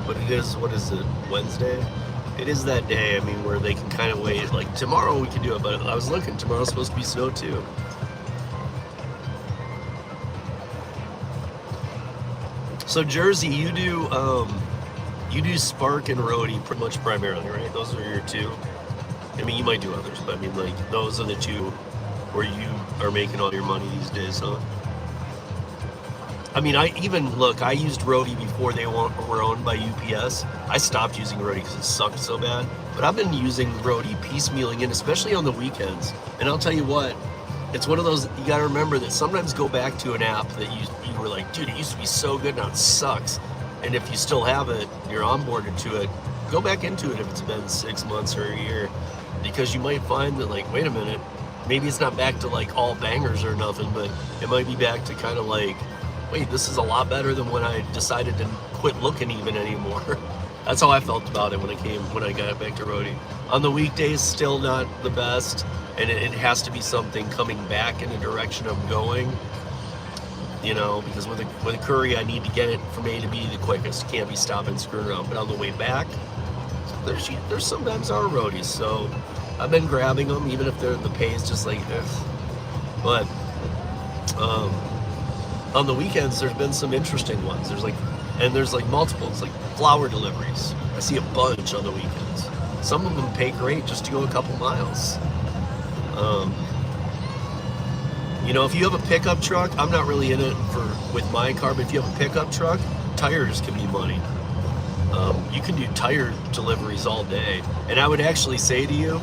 But it is, what is it, Wednesday? It is that day, I mean, where they can kind of wait. Like, tomorrow we can do it, but I was looking, tomorrow's supposed to be snow too. So Jersey, you do Spark and Roadie pretty much primarily, right? Those are your two. I mean, you might do others, but I mean, like, those are the two where you are making all your money these days, huh? I mean, I used Rodeo before they were owned by UPS. I stopped using Rodeo because it sucked so bad. But I've been using Rodeo piecemealing in, especially on the weekends. And I'll tell you what, it's one of those, you gotta remember that sometimes go back to an app that you were like, dude, it used to be so good, now it sucks. And if you still have it, you're onboarded to it, go back into it if it's been 6 months or a year. Because you might find that, like, wait a minute, maybe it's not back to like all bangers or nothing, but it might be back to kind of like, wait, this is a lot better than when I decided to quit looking even anymore. That's how I felt about it when I got back to Rodeo. On the weekdays, still not the best, and it has to be something coming back in the direction I'm going. You know, because with a Curri, I need to get it from A to B the quickest. Can't be stopping and screwing around. But on the way back, there's sometimes our Roadies, so I've been grabbing them, even if the pay is just like this. But on the weekends, there's been some interesting ones. There's like multiples, like flower deliveries. I see a bunch on the weekends. Some of them pay great just to go a couple miles. You know, if you have a pickup truck, I'm not really in it with my car, but if you have a pickup truck, tires can be money. You can do tire deliveries all day. And I would actually say to you,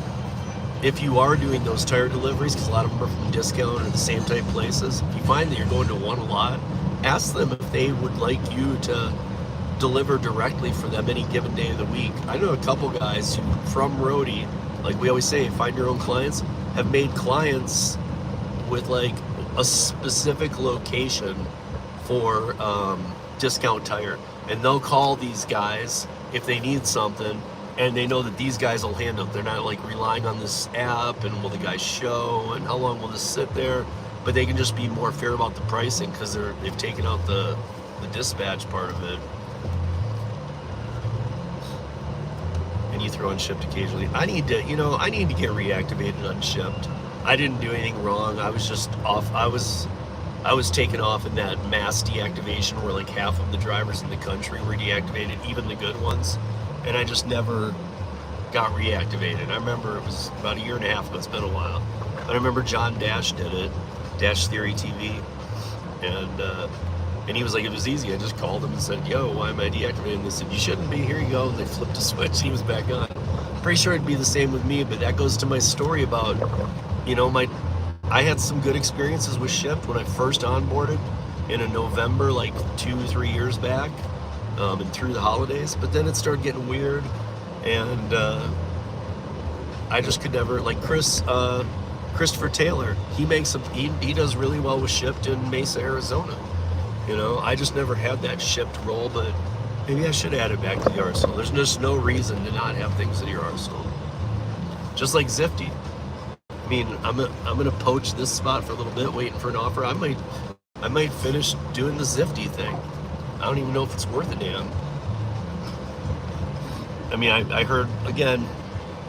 if you are doing those tire deliveries, because a lot of them are from discount or the same type places, if you find that you're going to one a lot, ask them if they would like you to deliver directly for them any given day of the week. I know a couple guys who, from Roadie, like we always say, find your own clients, have made clients with like a specific location for discount tire. And they'll call these guys if they need something, and they know that these guys will handle it. They're not like relying on this app and will the guys show and how long will this sit there, but they can just be more fair about the pricing because they've taken out the dispatch part of it. And you throw in shipped occasionally. I need to get reactivated on shipped. I didn't do anything wrong. I was just off. I was taken off in that mass deactivation where like half of the drivers in the country were deactivated, even the good ones. And I just never got reactivated. I remember it was about a year and a half ago. It's been a while. But I remember John Dash did it, Dash Theory TV. And he was like, it was easy. I just called him and said, yo, why am I deactivated? And they said, you shouldn't be. Here you go. And they flipped a switch. He was back on. Pretty sure it'd be the same with me, but that goes to my story about, you know, I had some good experiences with Shipt when I first onboarded in a November, like 2-3 years back, and through the holidays. But then it started getting weird, and I just could never, like Christopher Taylor, he does really well with Shipt in Mesa, Arizona. You know, I just never had that Shipt role, but maybe I should add it back to the arsenal. There's just no reason to not have things in your arsenal. Just like Zifty. I mean, I'm gonna poach this spot for a little bit, waiting for an offer. I might finish doing the Zifty thing. I don't even know if it's worth a damn. I mean, I heard, again,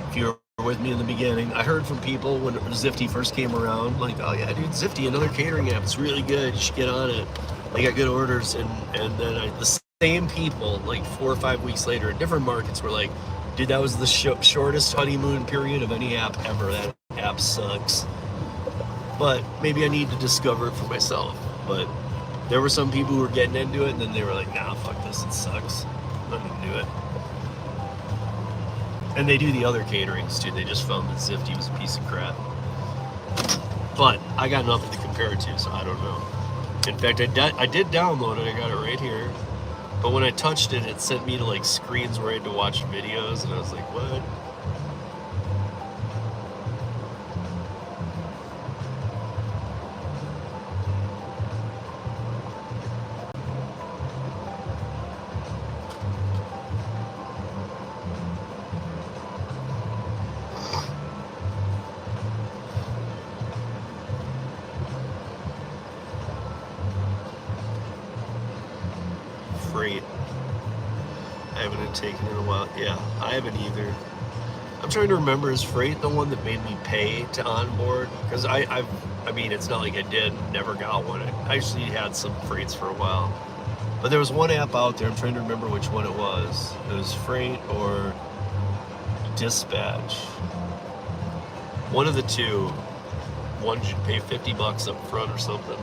if you were with me in the beginning, I heard from people when Zifty first came around, like, oh yeah, dude, Zifty, another catering app. It's really good. You should get on it. They got good orders, and then the same people, like 4 or 5 weeks later, in different markets, were like, dude, that was the shortest honeymoon period of any app ever. That app sucks. But maybe I need to discover it for myself. But there were some people who were getting into it, and then they were like, nah, fuck this, it sucks. I'm not gonna do it. And they do the other caterings too. They just found that Zifty was a piece of crap. But I got nothing to compare it to, so I don't know. In fact, I did download it. I got it right here. But when I touched it, it sent me to like screens where I had to watch videos, and I was like, what? freight. I haven't taken it in a while. Yeah, I haven't either. I'm trying to remember, is freight the one that made me pay to onboard? Because I mean, it's not like I did, never got one. I actually had some freights for a while. But there was one app out there, I'm trying to remember which one it was. It was Freight or Dispatch. One of the two. One should pay $50 up front or something.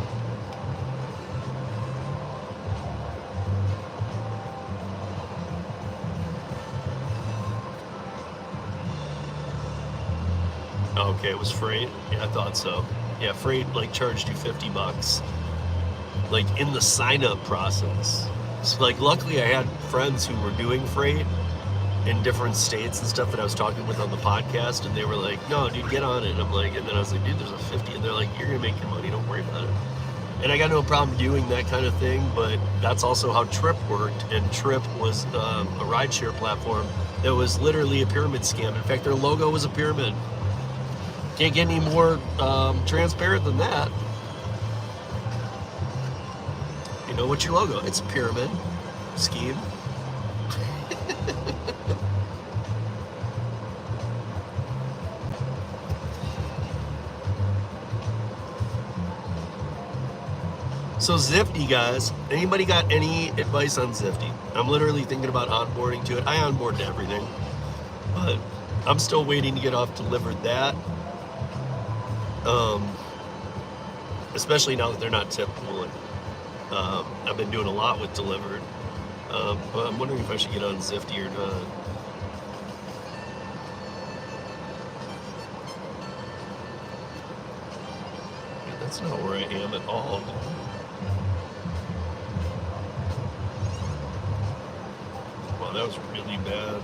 Okay, it was Freight. Yeah, I thought so. Yeah, Freight like charged you $50, like in the sign-up process. So like, luckily I had friends who were doing Freight in different states and stuff that I was talking with on the podcast, and they were like, "No, dude, get on it." And I'm like, and then I was like, "Dude, there's a 50," and they're like, "You're gonna make your money. Don't worry about it." And I got no problem doing that kind of thing, but that's also how Trip worked. And Trip was a rideshare platform that was literally a pyramid scam. In fact, their logo was a pyramid. Can't get any more transparent than that. You know, what's your logo? It's a pyramid scheme. So Zifty, guys, anybody got any advice on Zifty? I'm literally thinking about onboarding to it. I onboard to everything, but I'm still waiting to get off Dlivrd that. Especially now that they're not tip pooling. I've been doing a lot with Dlivrd, but I'm wondering if I should get on Zifty or not. Yeah, that's not where I am at all. Wow, that was really bad.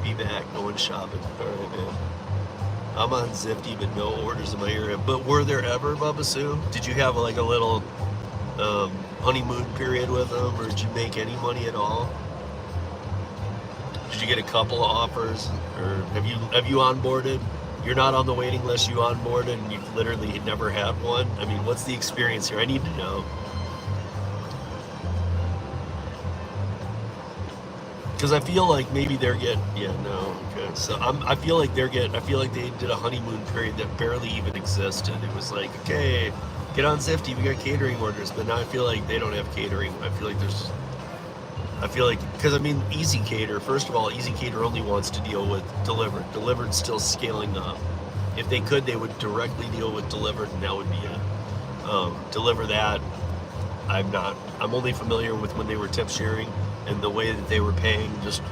Be back, going shopping. All right, man. I'm on Zifty, but no orders in my area. But were there ever, Bubba Sue? Did you have like a little honeymoon period with them, or did you make any money at all? Did you get a couple of offers, or have you onboarded? You're not on the waiting list. You onboarded, and you've literally never had one. I mean, what's the experience here? I need to know. Because I feel like maybe they're getting, yeah, no, okay. So I feel like they did a honeymoon period that barely even existed. It was like, okay, get on Zifty, we got catering orders. But now I feel like they don't have catering. I feel like, because I mean, Easy Cater, first of all, Easy Cater only wants to deal with Dlivrd. Dlivrd still scaling up. If they could, they would directly deal with Dlivrd, and that would be it. Deliver that, I'm only familiar with when they were tip sharing and the way that they were paying, just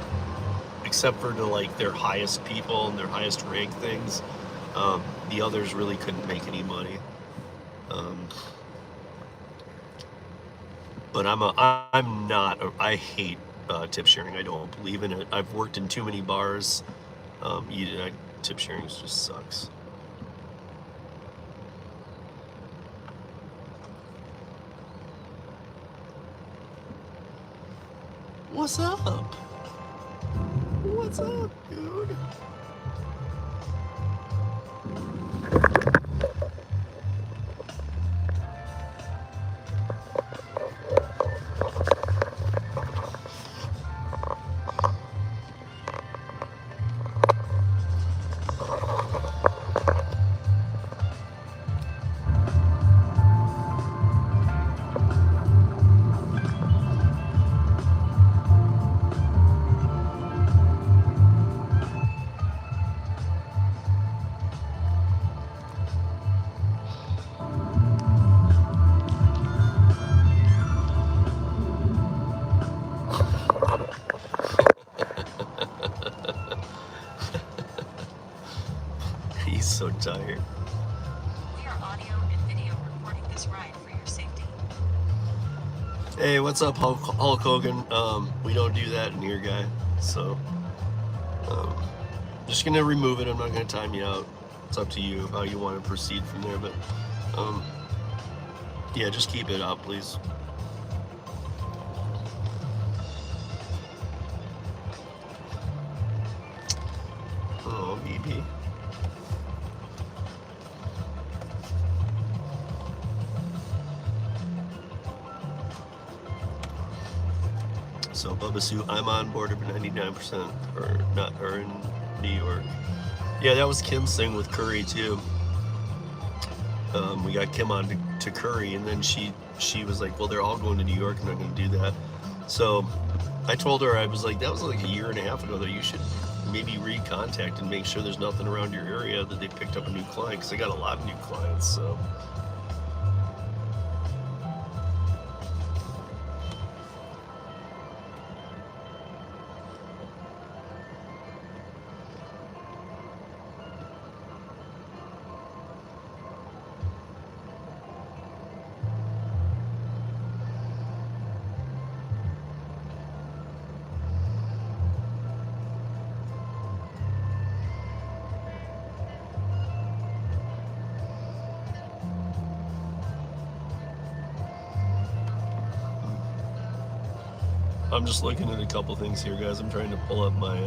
except for to like their highest people and their highest rank things. The others really couldn't make any money. But I hate tip sharing. I don't believe in it. I've worked in too many bars. Tip sharing just sucks. What's up? What's up, dude? He's so tired. We are audio and video recording this ride for your safety. Hey, what's up, Hulk Hogan? We don't do that in here, guy. So, just gonna remove it. I'm not gonna time you out. It's up to you how you want to proceed from there. But, yeah, just keep it up, please. Oh, BB. So Bubba Sue, I'm on board for 99% or not, or in New York. Yeah, that was Kim's thing with Curri too. We got Kim on to Curri, and then she was like, well, they're all going to New York and they're going to do that. So I told her, I was like, that was like a year and a half ago, that you should maybe recontact and make sure there's nothing around your area, that they picked up a new client, because they got a lot of new clients. So I'm just looking at a couple things here, guys. I'm trying to pull up my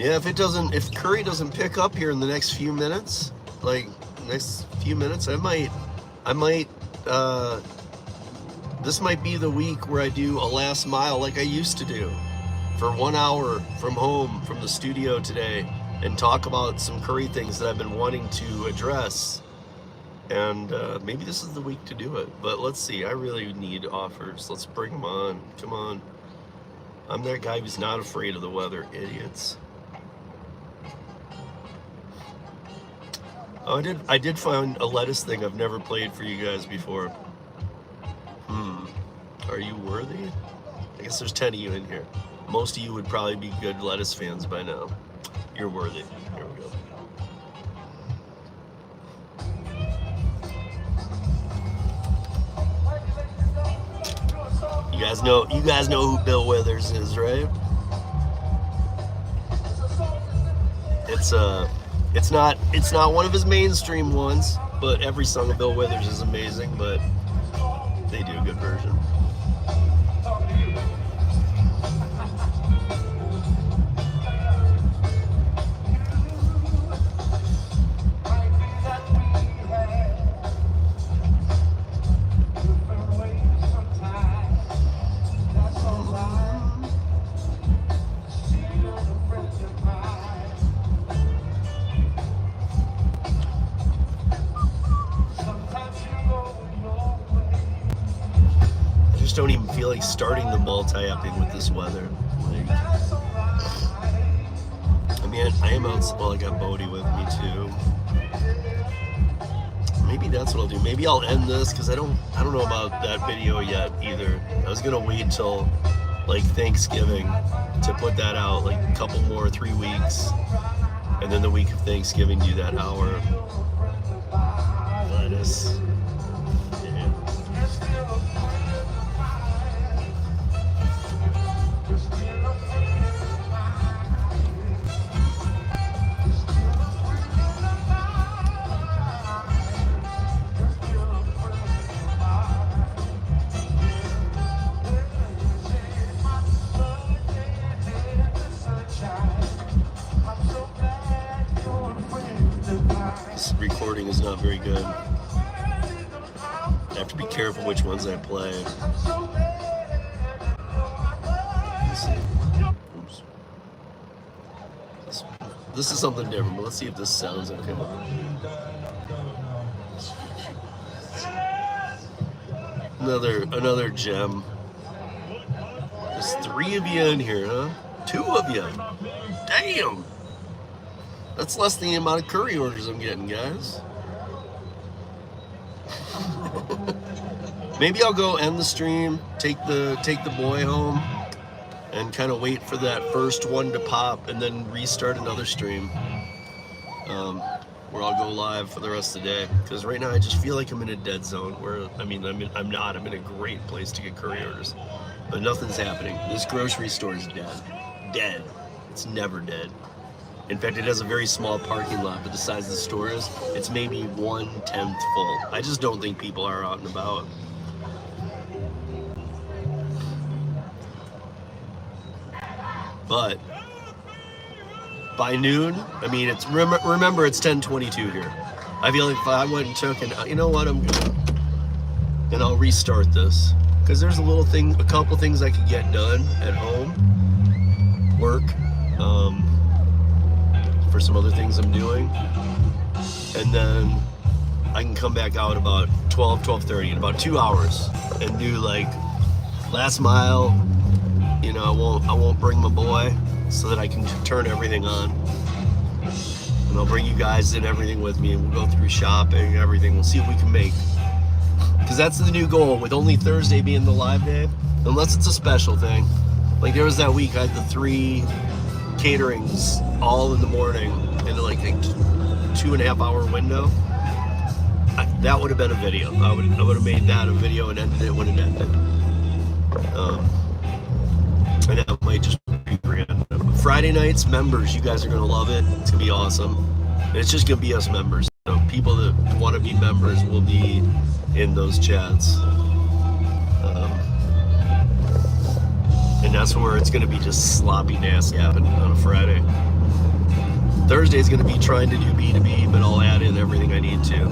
yeah, if Curri doesn't pick up here in the next few minutes, I might, this might be the week where I do a last mile like I used to do for 1 hour from home, from the studio today, and talk about some Curri things that I've been wanting to address. And maybe this is the week to do it, but let's see. I really need offers. Let's bring them on. Come on. I'm that guy who's not afraid of the weather, idiots. Oh, I did find a lettuce thing I've never played for you guys before. Are you worthy? I guess there's 10 of you in here. Most of you would probably be good lettuce fans by now. You're worthy. Here we go. You guys know who Bill Withers is, right? It's not one of his mainstream ones, but every song of Bill Withers is amazing, but they do a good version. don't even feel like starting the multi-apping with this weather. Like, I mean, I am out. Well, I got Bodie with me too. Maybe that's what I'll do. Maybe I'll end this because I don't know about that video yet either. I was gonna wait until like Thanksgiving to put that out, like a couple more, 3 weeks, and then the week of Thanksgiving do that hour. Lettuce. Yeah. This recording is not very good. I have to be careful which ones I play. Let's see. Oops. This is something different, but let's see if this sounds okay. Another gem. There's 3 of you in here, huh? 2 of you. Damn. That's less than the amount of curry orders I'm getting, guys. Maybe I'll go end the stream, take the boy home, and kind of wait for that first one to pop, and then restart another stream, where I'll go live for the rest of the day. Because right now I just feel like I'm in a dead zone. Where I'm not. I'm in a great place to get curry orders, but nothing's happening. This grocery store is dead. Dead. It's never dead. In fact, it has a very small parking lot, but the size of the store is, it's maybe 1/10 full. I just don't think people are out and about. But by noon, I mean, it's remember it's 10:22 here. I feel like if I went and took and you know what, and I'll restart this because there's a couple things I could get done at home, work. For some other things I'm doing, and then I can come back out about 12:30 in about 2 hours and do like last mile. You know, I won't bring my boy so that I can turn everything on, and I'll bring you guys in everything with me, and we'll go through shopping, everything. We'll see what we can make, because that's the new goal with only Thursday being the live day, unless it's a special thing. Like there was that week I had the 3 caterings all in the morning into like a 2.5 hour window. That would have been a video. I would have made that a video and ended it when it ended. And that might just be grand. Friday nights, members, you guys are gonna love it. It's gonna be awesome. And it's just gonna be us members. So people that want to be members will be in those chats. And that's where it's going to be just sloppy nasty happening on a Friday. Thursday is going to be trying to do B2B, but I'll add in everything I need to.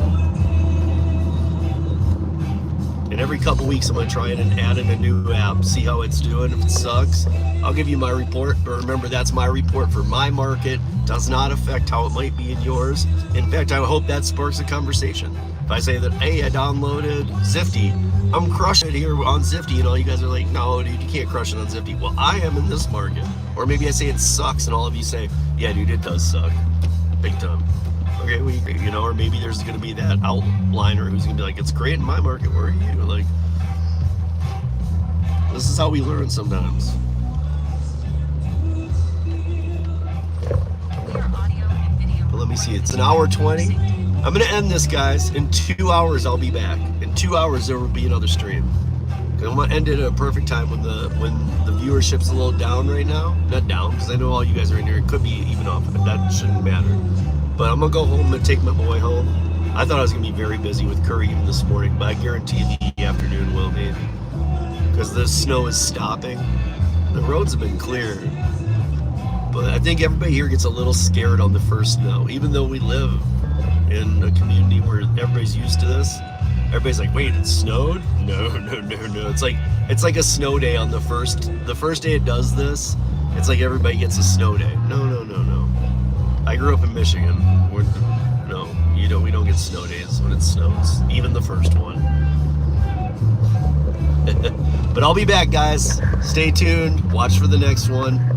And every couple weeks I'm going to try and add in a new app, see how it's doing. If it sucks, I'll give you my report. But remember, that's my report for my market. Does not affect how it might be in yours. In fact, I hope that sparks a conversation. If I say that, hey, I downloaded Zifty, I'm crushing it here on Zifty, and all you guys are like, no, dude, you can't crush it on Zifty. Well, I am in this market. Or maybe I say it sucks, and all of you say, yeah, dude, it does suck. Big time. Okay, you know, or maybe there's going to be that outliner who's going to be like, it's great in my market, where are you? Like, this is how we learn sometimes. But let me see, it's 1:20. I'm going to end this, guys. In 2 hours, I'll be back. In 2 hours, there will be another stream. I'm going to end it at a perfect time when the viewership's a little down right now. Not down, because I know all you guys are in here. It could be even off, but that shouldn't matter. But I'm going to go home and take my boy home. I thought I was going to be very busy with Curri even this morning, but I guarantee the afternoon will be. Because the snow is stopping. The roads have been cleared. But I think everybody here gets a little scared on the first snow. Even though we live in a community where everybody's used to this, everybody's like, wait, it snowed? No. It's like a snow day on the first day it does this. It's like everybody gets a snow day. No. I grew up in Michigan. We don't get snow days when it snows, even the first one. But I'll be back, guys. Stay tuned. Watch for the next one.